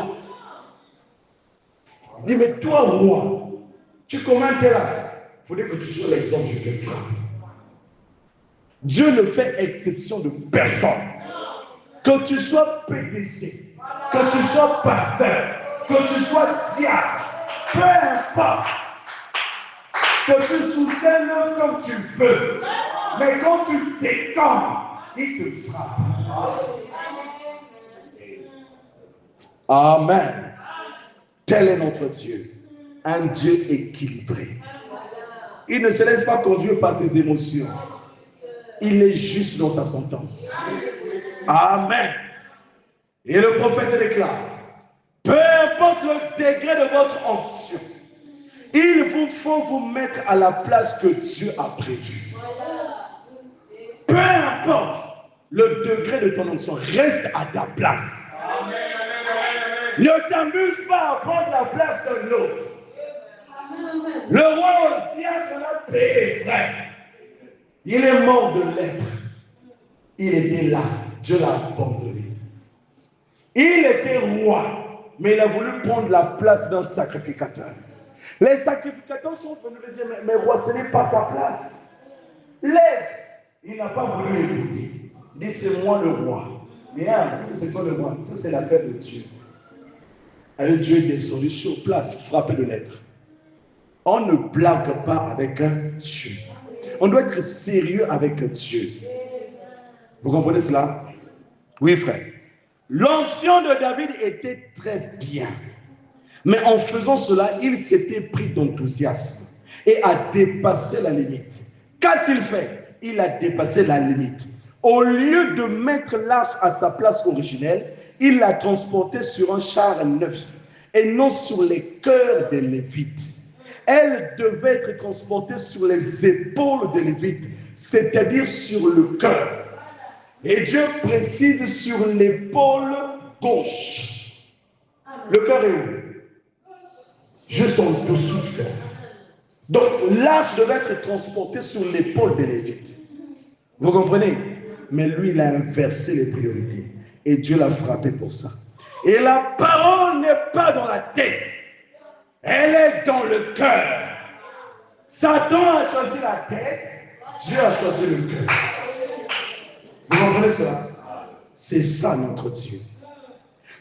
Il dit, mais toi, roi, tu commets un tel acte. Il faudrait que tu sois l'exemple de quelqu'un. Dieu ne fait exception de personne. Que tu sois PDG, que tu sois pasteur, que tu sois diacre, peu importe. Que tu soutiennes comme tu veux. Mais quand tu déconnes, il te frappe. Amen. Tel est notre Dieu. Un Dieu équilibré. Il ne se laisse pas conduire par ses émotions. Il est juste dans sa sentence. Amen. Et le prophète déclare, peu importe le degré de votre onction, il vous faut vous mettre à la place que Dieu a prévue. Peu importe le degré de ton onction, reste à ta place. Ne t'amuse pas à prendre la place de l'autre. Le roi Osias en a payé frère. Il est mort de lèpre. Il était là. Dieu l'a abandonné. Il était roi, mais il a voulu prendre la place d'un sacrificateur. Les sacrificateurs sont venus lui dire, mais roi, ce n'est pas ta place. Laisse. Il n'a pas voulu l'écouter. Il dit, c'est moi le roi. Mais c'est quoi le roi? Ça, c'est l'affaire de Dieu. Alors Dieu est descendu sur place, frappé de lèpre. On ne blague pas avec Dieu. On doit être sérieux avec Dieu. Vous comprenez cela? Oui, frère. L'onction de David était très bien. Mais en faisant cela, il s'était pris d'enthousiasme et a dépassé la limite. Qu'a-t-il fait? Il a dépassé la limite. Au lieu de mettre l'arche à sa place originelle, il l'a transportée sur un char neuf et non sur les cœurs des Lévites. Elle devait être transportée sur les épaules des Lévites, c'est-à-dire sur le cœur. Et Dieu précise sur l'épaule gauche. Le cœur est où? Juste en dessous du cœur. Donc l'arche devait être transportée sur l'épaule des Lévites. Vous comprenez? Mais lui, il a inversé les priorités. Et Dieu l'a frappé pour ça. Et la parole n'est pas dans la tête. Elle est dans le cœur. Satan a choisi la tête. Dieu a choisi le cœur. Vous comprenez cela? C'est ça notre Dieu.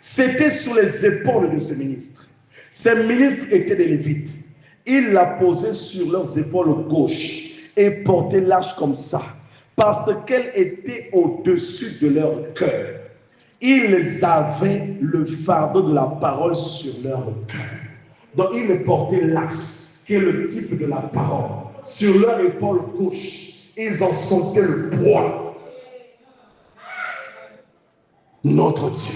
C'était sur les épaules de ces ministres. Ces ministres étaient des Lévites. Il l'a posé sur leurs épaules gauche et portait l'arche comme ça, parce qu'elle était au-dessus de leur cœur. Ils avaient le fardeau de la parole sur leur cœur. Donc ils portaient l'arche, qui est le type de la parole, sur leur épaule gauche. Ils en sentaient le poids. Notre Dieu.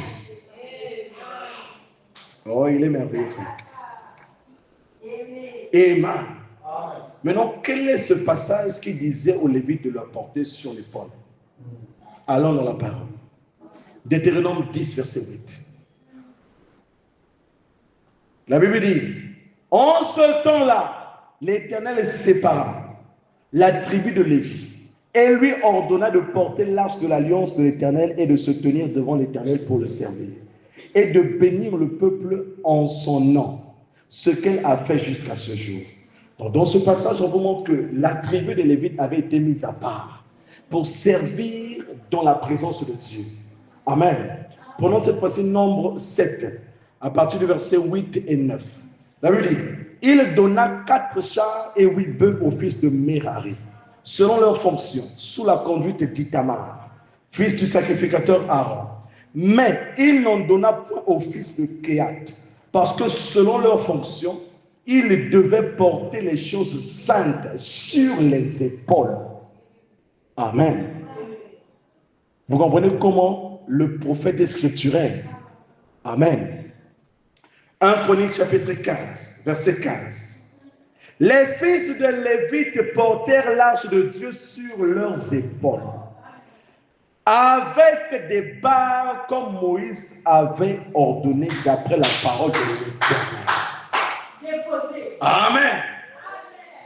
Oh, il est merveilleux. Amen. Maintenant, quel est ce passage qui disait aux Lévites de leur porter sur l'épaule? Allons dans la parole. Deutéronome 10, verset 8. La Bible dit, en ce temps-là, l'Éternel sépara la tribu de Lévi et lui ordonna de porter l'arche de l'alliance de l'Éternel et de se tenir devant l'Éternel pour le servir et de bénir le peuple en son nom, ce qu'elle a fait jusqu'à ce jour. Donc, dans ce passage, on vous montre que la tribu des Lévites avait été mise à part pour servir dans la présence de Dieu. Amen. Prenons cette fois-ci Nombre 7, à partir du verset 8 et 9. La Bible dit, il donna 4 chars et 8 bœufs aux fils de Merari, selon leur fonction, sous la conduite d'Ithamar, fils du sacrificateur Aaron. Mais il n'en donna point aux fils de Kehat, parce que selon leur fonction, ils devaient porter les choses saintes sur les épaules. Amen. Vous comprenez comment le prophète est scripturaire. Amen. 1 Chronique chapitre 15, verset 15. Les fils de Lévite portèrent l'arche de Dieu sur leurs épaules, avec des barres comme Moïse avait ordonné d'après la parole de l'Éternel. Amen.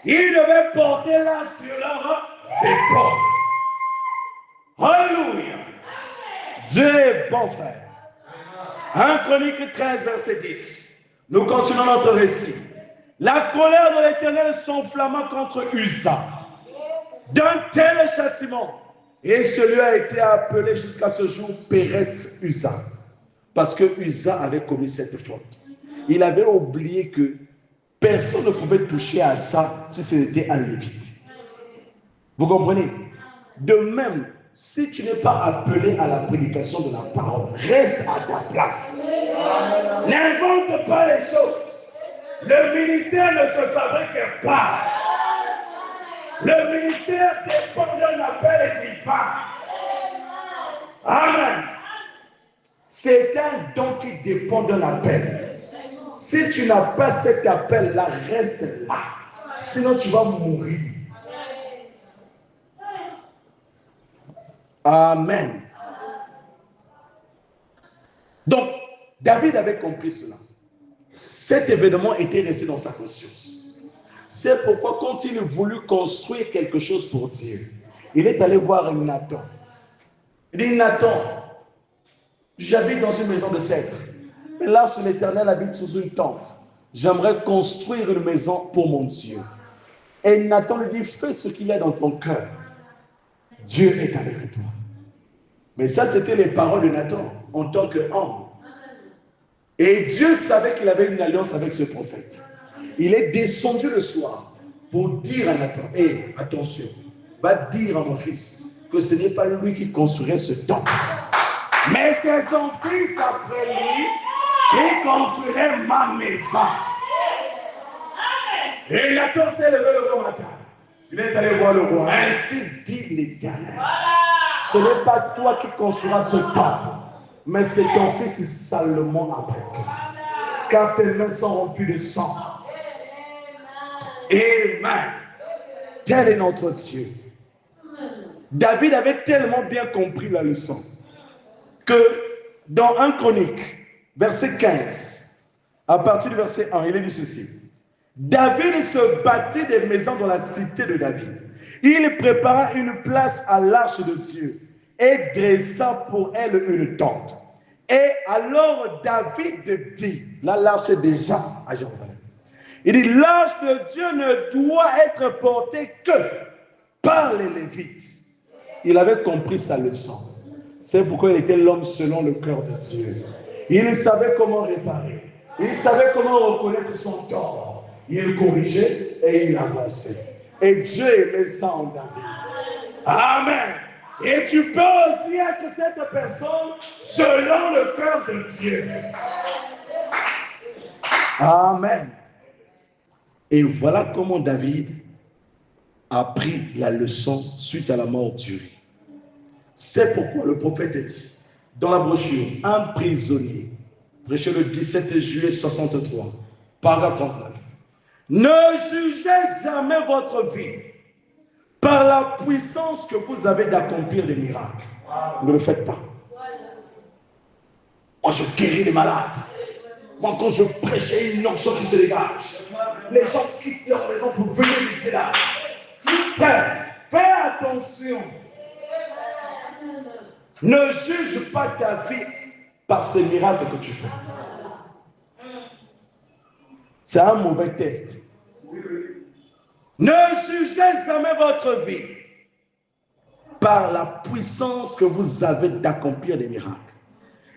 Ils devaient porter l'arche sur leurs épaules. Alléluia. Dieu est bon, frère. 1 Chronique 13, verset 10. Nous continuons notre récit. La colère de l'Éternel s'enflamma contre Uza d'un tel châtiment. Et celui a été appelé jusqu'à ce jour Péretz Uza. Parce que Uza avait commis cette faute. Il avait oublié que personne ne pouvait toucher à ça si c'était un lévite. Vous comprenez? De même, si tu n'es pas appelé à la prédication de la parole, reste à ta place. N'invente pas les choses. Le ministère ne se fabrique pas. Le ministère dépend d'un appel divin. Amen. C'est un don qui dépend d'un appel. Si tu n'as pas cet appel-là, reste là. Sinon, tu vas mourir. Amen. Donc, David avait compris cela. Cet événement était resté dans sa conscience. C'est pourquoi quand il voulut construire quelque chose pour Dieu, il est allé voir Nathan. Il dit, Nathan, j'habite dans une maison de cèdre. Mais là, sur l'Éternel habite sous une tente. J'aimerais construire une maison pour mon Dieu. Et Nathan lui dit, fais ce qu'il y a dans ton cœur. Dieu est avec toi. Mais ça, c'était les paroles de Nathan en tant qu'homme. Et Dieu savait qu'il avait une alliance avec ce prophète. Il est descendu le soir pour dire à Nathan, hé, attention, va dire à mon fils que ce n'est pas lui qui construirait ce temple. Mais c'est ton fils après lui qui construirait ma maison. Et Nathan s'est levé le bon matin. Il est allé voir le roi. Ainsi dit l'Éternel. Ce n'est pas toi qui construiras ce temple, mais c'est ton fils Salomon après. Car tes mains sont remplies de sang. Amen. Tel est notre Dieu. David avait tellement bien compris la leçon que dans 1 Chronique, verset 15, à partir du verset 1, il est dit ceci. David se bâtit des maisons dans la cité de David. Il prépara une place à l'arche de Dieu et dressa pour elle une tente. Et alors David dit, là l'arche est déjà à Jérusalem. Il dit, l'arche de Dieu ne doit être portée que par les Lévites. Il avait compris sa leçon. C'est pourquoi il était l'homme selon le cœur de Dieu. Il savait comment réparer. Il savait comment reconnaître son tort. Il corrigeait et il avançait. Et Dieu aimait ça en David. Amen. Et tu peux aussi être cette personne selon le cœur de Dieu. Amen. Et voilà comment David a pris la leçon suite à la mort d'Uri. C'est pourquoi le prophète dit dans la brochure, un prisonnier, prêché le 17 juillet 63, paragraphe 39. Ne jugez jamais votre vie par la puissance que vous avez d'accomplir des miracles. Ne le faites pas. Moi, je guéris les malades. Moi, quand je prêche, il y a une onction qui se dégage. Les gens quittent leur maison pour venir ici là. Frère, fais attention. Ne juge pas ta vie par ces miracles que tu fais. C'est un mauvais test. Ne jugez jamais votre vie par la puissance que vous avez d'accomplir des miracles.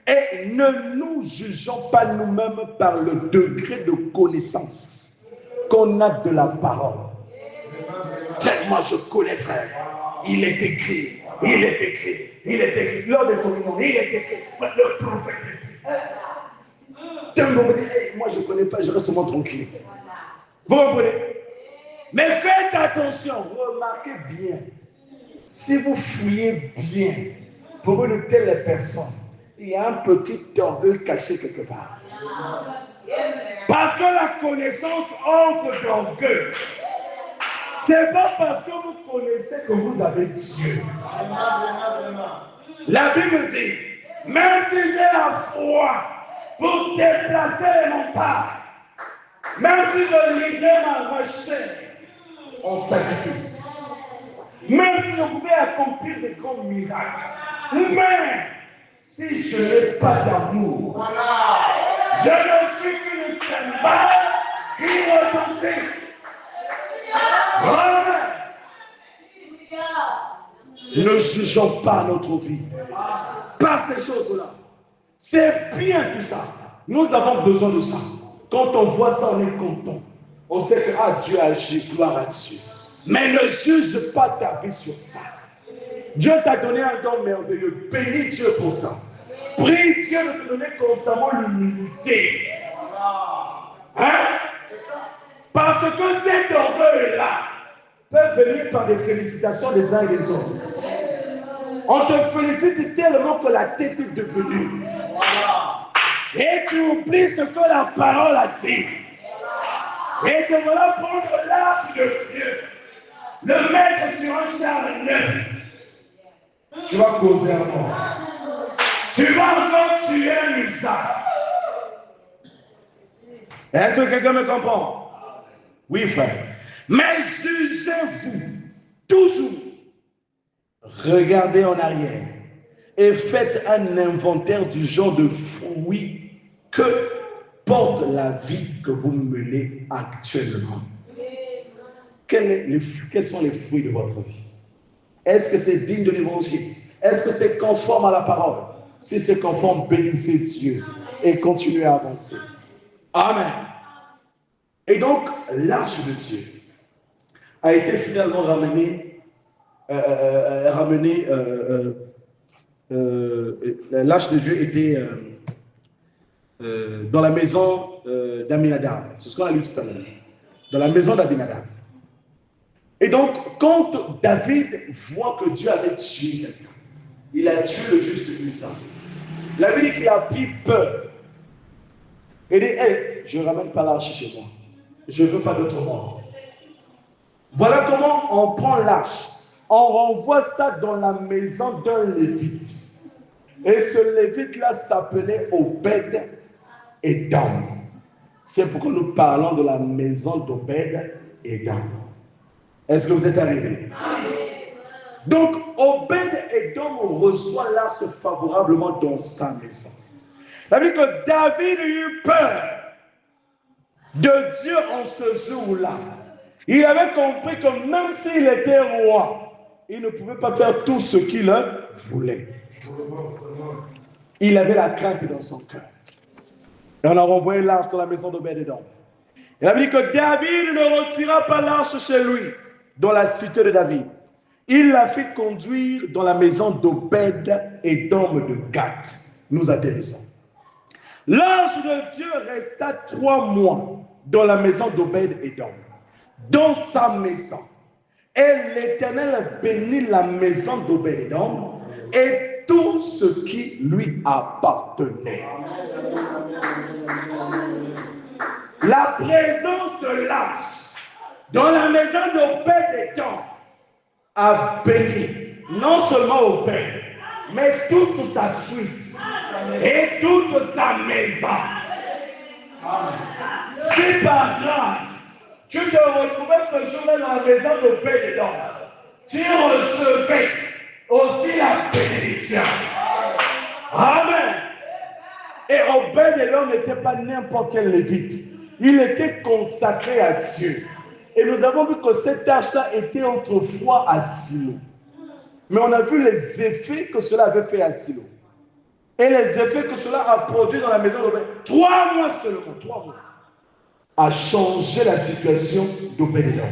Et ne nous jugeons pas nous-mêmes par le degré de connaissance qu'on a de la parole. Moi je connais, frère. Il est écrit, il est écrit, il est écrit. Lors des communions, il est écrit. Le prophète dit. Moi je ne connais pas, je reste seulement tranquille. Vous comprenez? Mais faites attention, remarquez bien. Si vous fouillez bien pour une telle personne, il y a un petit orgueil caché quelque part. Parce que la connaissance offre d'orgueil. C'est pas parce que vous connaissez que vous avez Dieu. La Bible dit, même si j'ai la foi pour déplacer les montagnes, même si je livrais ma recherche en sacrifice, même si je pouvais accomplir des grands miracles, mais si je n'ai pas d'amour, je ne suis qu'une cymbale qui retentit. Ne jugeons pas notre vie par ces choses-là. C'est bien tout ça. Nous avons besoin de ça. Quand on voit ça, on est content. On sait que Dieu agit, gloire à Dieu. Mais ne juge pas ta vie sur ça. Dieu t'a donné un don merveilleux. Bénis Dieu pour ça. Prie Dieu de te donner constamment l'humilité. Hein? Parce que cet orgueil-là peut venir par des félicitations des uns et des autres. On te félicite tellement que la tête est devenue. Et tu oublies ce que la parole a dit. Et te voilà prendre l'arche de Dieu, le mettre sur un char neuf. Tu vas causer un mort. Tu vas encore tuer un usage. Est-ce que quelqu'un me comprend? Oui, frère. Mais jugez-vous toujours. Regardez en arrière et faites un inventaire du genre de fruits que porte la vie que vous menez actuellement. Quels sont les fruits de votre vie? Est-ce que c'est digne de l'évangile? Est-ce que c'est conforme à la parole? Si c'est conforme, bénissez Dieu et continuez à avancer. Amen. Et donc, l'arche de Dieu a été finalement ramenée. L'arche de Dieu était dans la maison d'Aminadab. C'est ce qu'on a lu tout à l'heure. Dans la maison d'Aminadab. Et donc, quand David voit que Dieu avait tué quelqu'un, il a tué le juste Uzzia. La Bible dit qu'il a pris peur. Il dit, hey, je ne ramène pas l'arche chez moi. Je ne veux pas d'autre mort. Voilà comment on prend l'arche. On renvoie ça dans la maison d'un lévite. Et ce lévite-là s'appelait Obed Edom. C'est pourquoi nous parlons de la maison d'Obed Edom. Est-ce que vous êtes arrivés? Donc, Obed Edom reçoit l'arche favorablement dans sa maison. Ça veut dire que David eut peur de Dieu en ce jour-là. Il avait compris que même s'il était roi, il ne pouvait pas faire tout ce qu'il voulait. Il avait la crainte dans son cœur. Et on a renvoyé l'arche dans la maison d'Obed-Edom. Il avait dit que David ne retira pas l'arche chez lui, dans la cité de David. Il l'a fait conduire dans la maison d'Obed-Edom de Gath. Nous atterrissons. L'arche de Dieu resta 3 mois dans la maison d'Obed-Edom, dans sa maison. Et l'Éternel bénit la maison d'Obed-Edom et tout ce qui lui appartenait. La présence de l'arche dans la maison d'Obed-Edom a béni non seulement Obed, mais toute sa suite et toute sa maison. Si par grâce tu te retrouvais ce jour-là dans la maison d'Obed-Edom, tu recevais aussi la bénédiction. Amen. Et Obed-Edom n'était pas n'importe quel lévite. Il était consacré à Dieu. Et nous avons vu que cette tâche-là était autrefois à Silo. Mais on a vu les effets que cela avait fait à Silo. Et les effets que cela a produit dans la maison d'Obed, 3 mois seulement, 3 mois, a changé la situation d'Obed-Édom.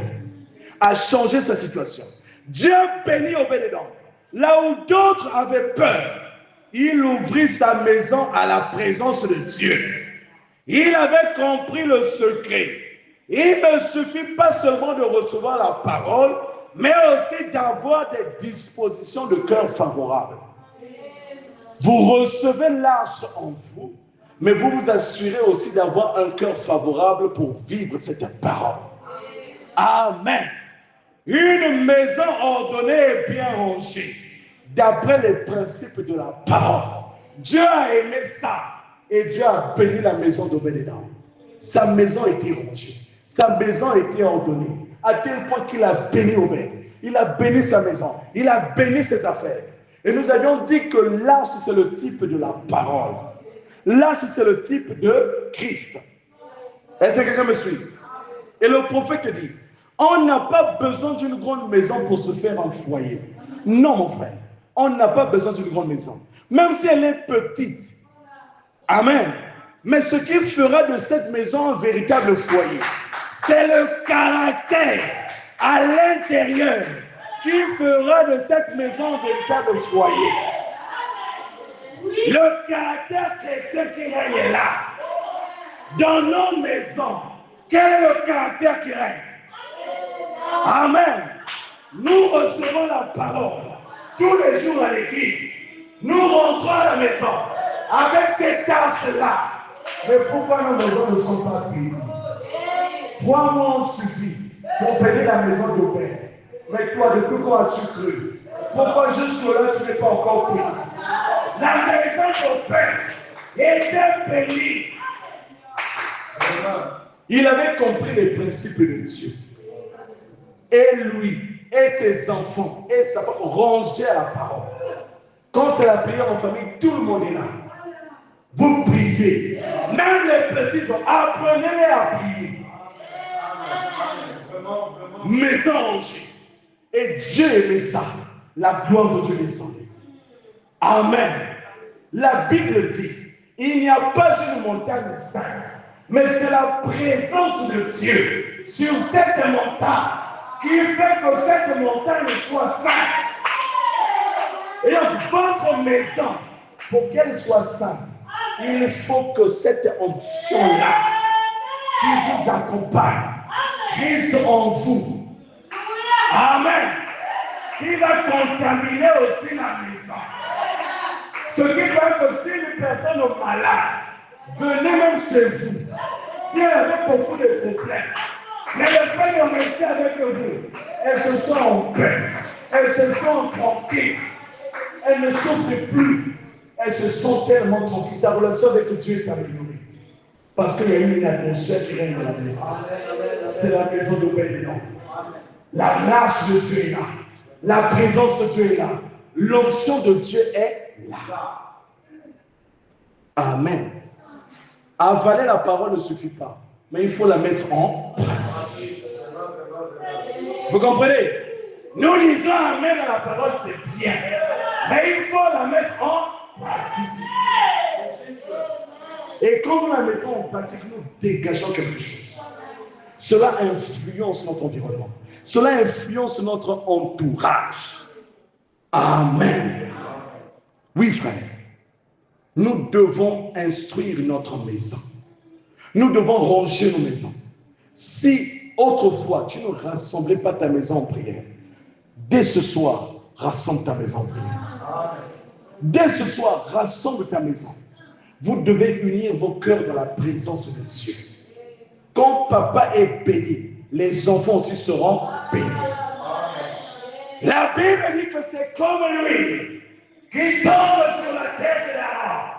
A changé sa situation. Dieu bénit Obed-Édom. Là où d'autres avaient peur, il ouvrit sa maison à la présence de Dieu. Il avait compris le secret. Il ne suffit pas seulement de recevoir la parole, mais aussi d'avoir des dispositions de cœur favorables. Vous recevez l'arche en vous, mais vous vous assurez aussi d'avoir un cœur favorable pour vivre cette parole. Amen. Une maison ordonnée et bien rangée, d'après les principes de la parole. Dieu a aimé ça et Dieu a béni la maison d'Obed-Édom. Sa maison était rangée, sa maison était ordonnée, à tel point qu'il a béni Obed. Il a béni sa maison, il a béni ses affaires. Et nous avions dit que l'arche, c'est le type de la parole. L'arche, c'est le type de Christ. Est-ce que quelqu'un me suit? Et le prophète dit, on n'a pas besoin d'une grande maison pour se faire un foyer. Non, mon frère, on n'a pas besoin d'une grande maison. Même si elle est petite. Amen. Mais ce qui fera de cette maison un véritable foyer, c'est le caractère à l'intérieur qui fera de cette maison un véritable foyer. Le caractère chrétien qui règne là, dans nos maisons, quel est le caractère qui règne? Amen. Nous recevons la parole tous les jours à l'église. Nous rentrons à la maison avec ces tâches-là. Mais pourquoi nos maisons ne sont pas bénies? 3 mois suffit pour bénir la maison d'Obed. Mais toi, depuis quand as-tu cru? Pourquoi jusque-là tu n'es pas encore béni? La maison d'Obed était bénie. Il avait compris les principes de Dieu. Et lui, et ses enfants, et sa femme rangeaient à la parole. Quand c'est la prière en famille, tout le monde est là. Vous priez. Même les petits, apprenez-les à prier. Maison rangée. Et Dieu aimait ça. La gloire de Dieu descendait. Amen. La Bible dit, il n'y a pas une montagne sainte, mais c'est la présence de Dieu sur cette montagne qui fait que cette montagne soit sainte. Et donc, votre maison, pour qu'elle soit sainte, il faut que cette onction-là qui vous accompagne, Christ en vous. Amen. Qui va contaminer aussi la maison. Ce qui fait que si une personne est malade, venez même chez vous. Si elle avait beaucoup de problèmes, mais le fait de rester avec vous, elle se sent en paix, elle se sent tranquille, elle ne souffre plus, elle se sent tellement tranquille. Sa relation avec Dieu est améliorée. Parce qu'il y a une atmosphère qui règne dans la maison. C'est la maison d'Obed-Édom. La marche de Dieu est là. La présence de Dieu est là. L'onction de Dieu est là. Amen. Avaler la parole ne suffit pas, mais il faut la mettre en pratique. Vous comprenez? Nous disons Amen à la parole, c'est bien, mais il faut la mettre en pratique. Et quand nous la mettons en pratique, nous dégageons quelque chose. Cela influence notre environnement. Cela influence notre entourage. Amen. Oui, frère. Nous devons instruire notre maison. Nous devons ranger nos maisons. Si autrefois tu ne rassemblais pas ta maison en prière, dès ce soir, rassemble ta maison en prière. Dès ce soir, rassemble ta maison. Vous devez unir vos cœurs dans la présence de Dieu. Quand papa est béni, les enfants aussi seront bénis. La Bible dit que c'est comme lui qui tombe sur la tête d'Aaron,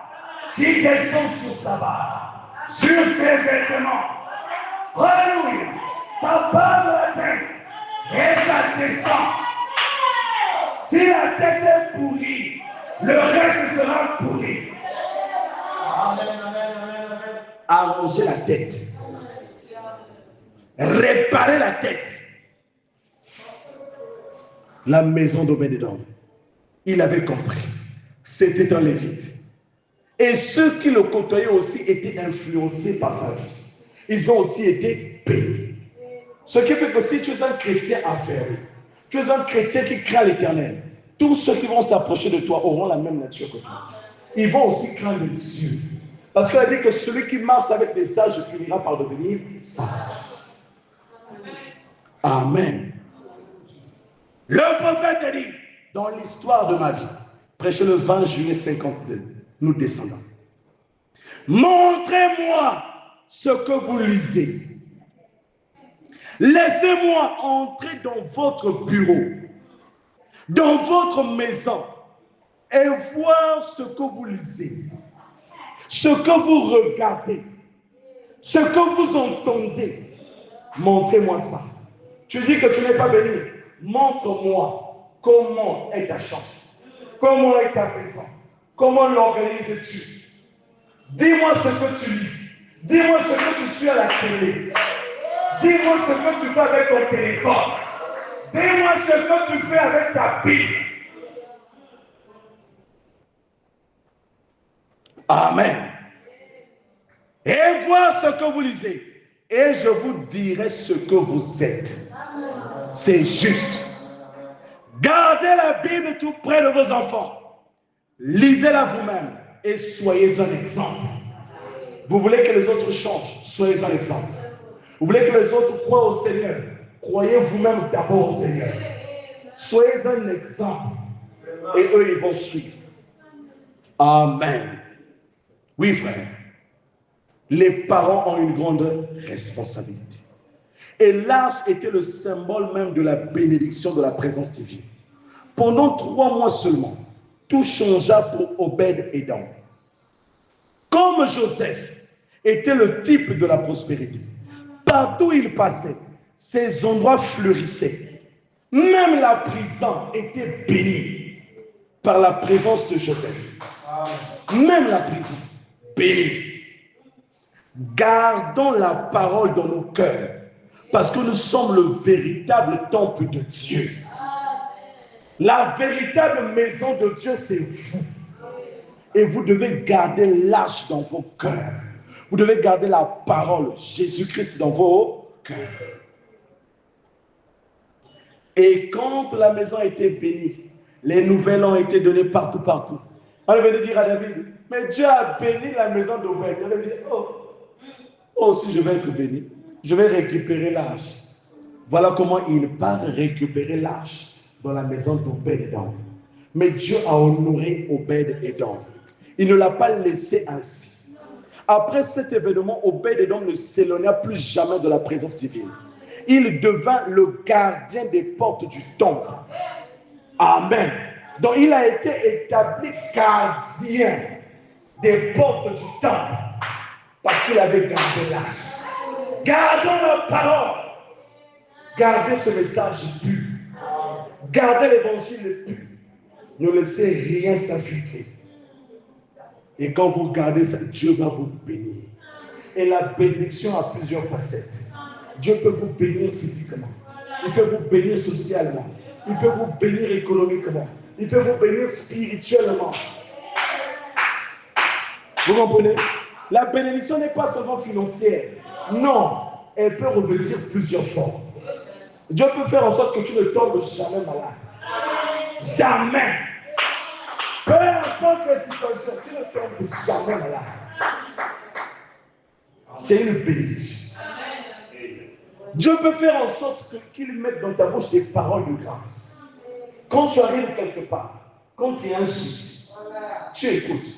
qui descend sur sa barre, sur ses vêtements. Alléluia. Ça part de la tête et ça descend. Si la tête est pourrie, le reste sera pourri. Amen, amen, amen, amen. Arranger la tête. Réparer la tête. La maison d'Obed-Édom. Il avait compris. C'était un Lévite. Et ceux qui le côtoyaient aussi étaient influencés par sa vie. Ils ont aussi été bénis. Ce qui fait que si tu es un chrétien affairé, tu es un chrétien qui craint l'Éternel, tous ceux qui vont s'approcher de toi auront la même nature que toi. Ils vont aussi craindre Dieu. Parce qu'il a dit que celui qui marche avec des sages finira par devenir sage. Amen. Le prophète dit, dans l'histoire de ma vie, prêché le 20 juillet 52, nous descendons. Montrez-moi ce que vous lisez. Laissez-moi entrer dans votre bureau, dans votre maison, et voir ce que vous lisez, ce que vous regardez, ce que vous entendez. Montrez-moi ça. Tu dis que tu n'es pas béni. Montre-moi comment est ta chambre, comment est ta maison, comment l'organises-tu. Dis-moi ce que tu lis. Dis-moi ce que tu suis à la télé. Dis-moi ce que tu fais avec ton téléphone. Dis-moi ce que tu fais avec ta Bible. Amen. Et voir ce que vous lisez. Et je vous dirai ce que vous êtes. C'est juste. Gardez la Bible tout près de vos enfants. Lisez-la vous-même et soyez un exemple. Vous voulez que les autres changent, soyez un exemple. Vous voulez que les autres croient au Seigneur, croyez vous-même d'abord au Seigneur. Soyez un exemple et eux, ils vont suivre. Amen. Oui, frère. Les parents ont une grande responsabilité. Et l'arche était le symbole même de la bénédiction de la présence divine. Pendant 3 mois seulement, tout changea pour Obed-Édom. Comme Joseph était le type de la prospérité, partout où il passait, ces endroits fleurissaient. Même la prison était bénie par la présence de Joseph. Même la prison, bénie. Gardons la parole dans nos cœurs, parce que nous sommes le véritable temple de Dieu. La véritable maison de Dieu, c'est vous. Et vous devez garder l'arche dans vos cœurs. Vous devez garder la parole, Jésus-Christ, dans vos cœurs. Et quand la maison a été bénie, les nouvelles ont été données partout, partout. On venait dire à David, mais Dieu a béni la maison d'Obed. On lui dit, oh, aussi je vais être béni. Je vais récupérer l'arche. Voilà comment il part récupérer l'arche dans la maison d'Obed-Édom. Mais Dieu a honoré Obed-Édom. Il ne l'a pas laissé ainsi. Après cet événement, Obed-Édom ne s'éloigna plus jamais de la présence divine. Il devint le gardien des portes du temple. Amen. Donc il a été établi gardien des portes du temple parce qu'il avait gardé l'arche. Gardons la parole. Gardez ce message pur. Gardez l'évangile pur. Ne laissez rien s'infiltrer. Et quand vous gardez ça, Dieu va vous bénir. Et la bénédiction a plusieurs facettes. Dieu peut vous bénir physiquement. Il peut vous bénir socialement. Il peut vous bénir économiquement. Il peut vous bénir spirituellement. Vous comprenez? La bénédiction n'est pas seulement financière. Non, elle peut revêtir plusieurs formes. Dieu peut faire en sorte que tu ne tombes jamais malade. Jamais. Peu importe les situations, tu ne tombes jamais malade. C'est une bénédiction. Dieu peut faire en sorte qu'il mette dans ta bouche des paroles de grâce. Quand tu arrives quelque part, quand il y a un souci, tu écoutes.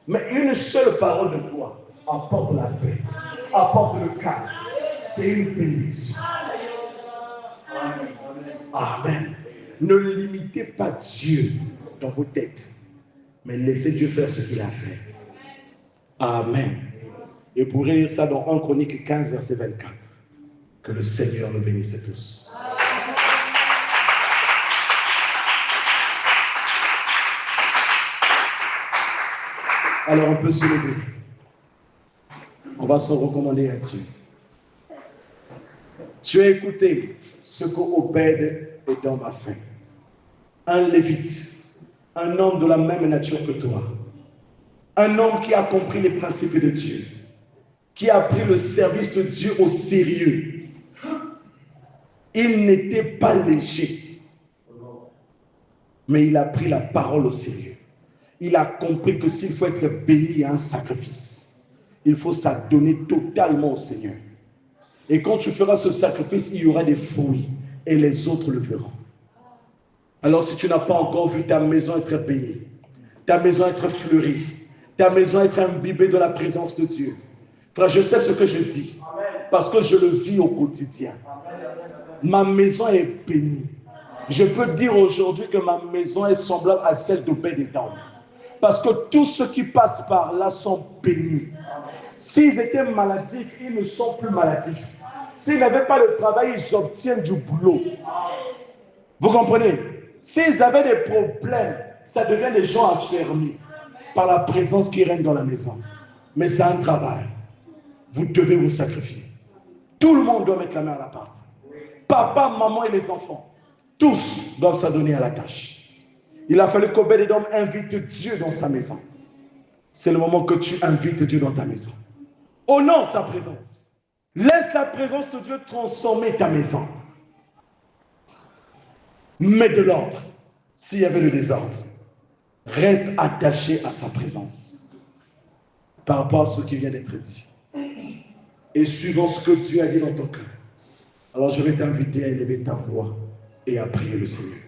Mais une seule parole de toi apporte la paix, apporte le calme. C'est une bénédiction. Amen. Ne limitez pas Dieu dans vos têtes, mais laissez Dieu faire ce qu'il a fait. Amen. Et vous pourrez lire ça dans 1 Chronique 15, verset 24. Que le Seigneur nous bénisse tous. Alors on peut se lever. On va se recommander à Dieu. Tu as écouté ce qu'Obed-Édom a fait. Un lévite, un homme de la même nature que toi, Un homme qui a compris les principes de Dieu, qui a pris le service de Dieu au sérieux. Il n'était pas léger, mais il a pris la parole au sérieux. Il a compris que s'il faut être béni, il y a un sacrifice. Il faut s'adonner totalement au Seigneur. Et quand tu feras ce sacrifice, il y aura des fruits et les autres le verront. Alors si tu n'as pas encore vu ta maison être bénie, ta maison être fleurie, ta maison être imbibée de la présence de Dieu, frère, je sais ce que je dis parce que je le vis au quotidien. Ma maison est bénie. Je peux dire aujourd'hui que ma maison est semblable à celle d'Obed-Édom. Parce que tous ceux qui passent par là sont bénis. S'ils étaient maladifs, ils ne sont plus maladifs. S'ils n'avaient pas de travail, ils obtiennent du boulot. Vous comprenez? S'ils avaient des problèmes, ça devient des gens affermis par la présence qui règne dans la maison. Mais c'est un travail. Vous devez vous sacrifier. Tout le monde doit mettre la main à la pâte. Papa, maman et les enfants, tous doivent s'adonner à la tâche. Il a fallu qu'Obed-Édom invite Dieu dans sa maison. C'est le moment que tu invites Dieu dans ta maison. Honore sa présence. Laisse la présence de Dieu transformer ta maison. Mets de l'ordre. S'il y avait le désordre, reste attaché à sa présence. Par rapport à ce qui vient d'être dit. Et suivant ce que Dieu a dit dans ton cœur. Alors je vais t'inviter à élever ta voix et à prier le Seigneur.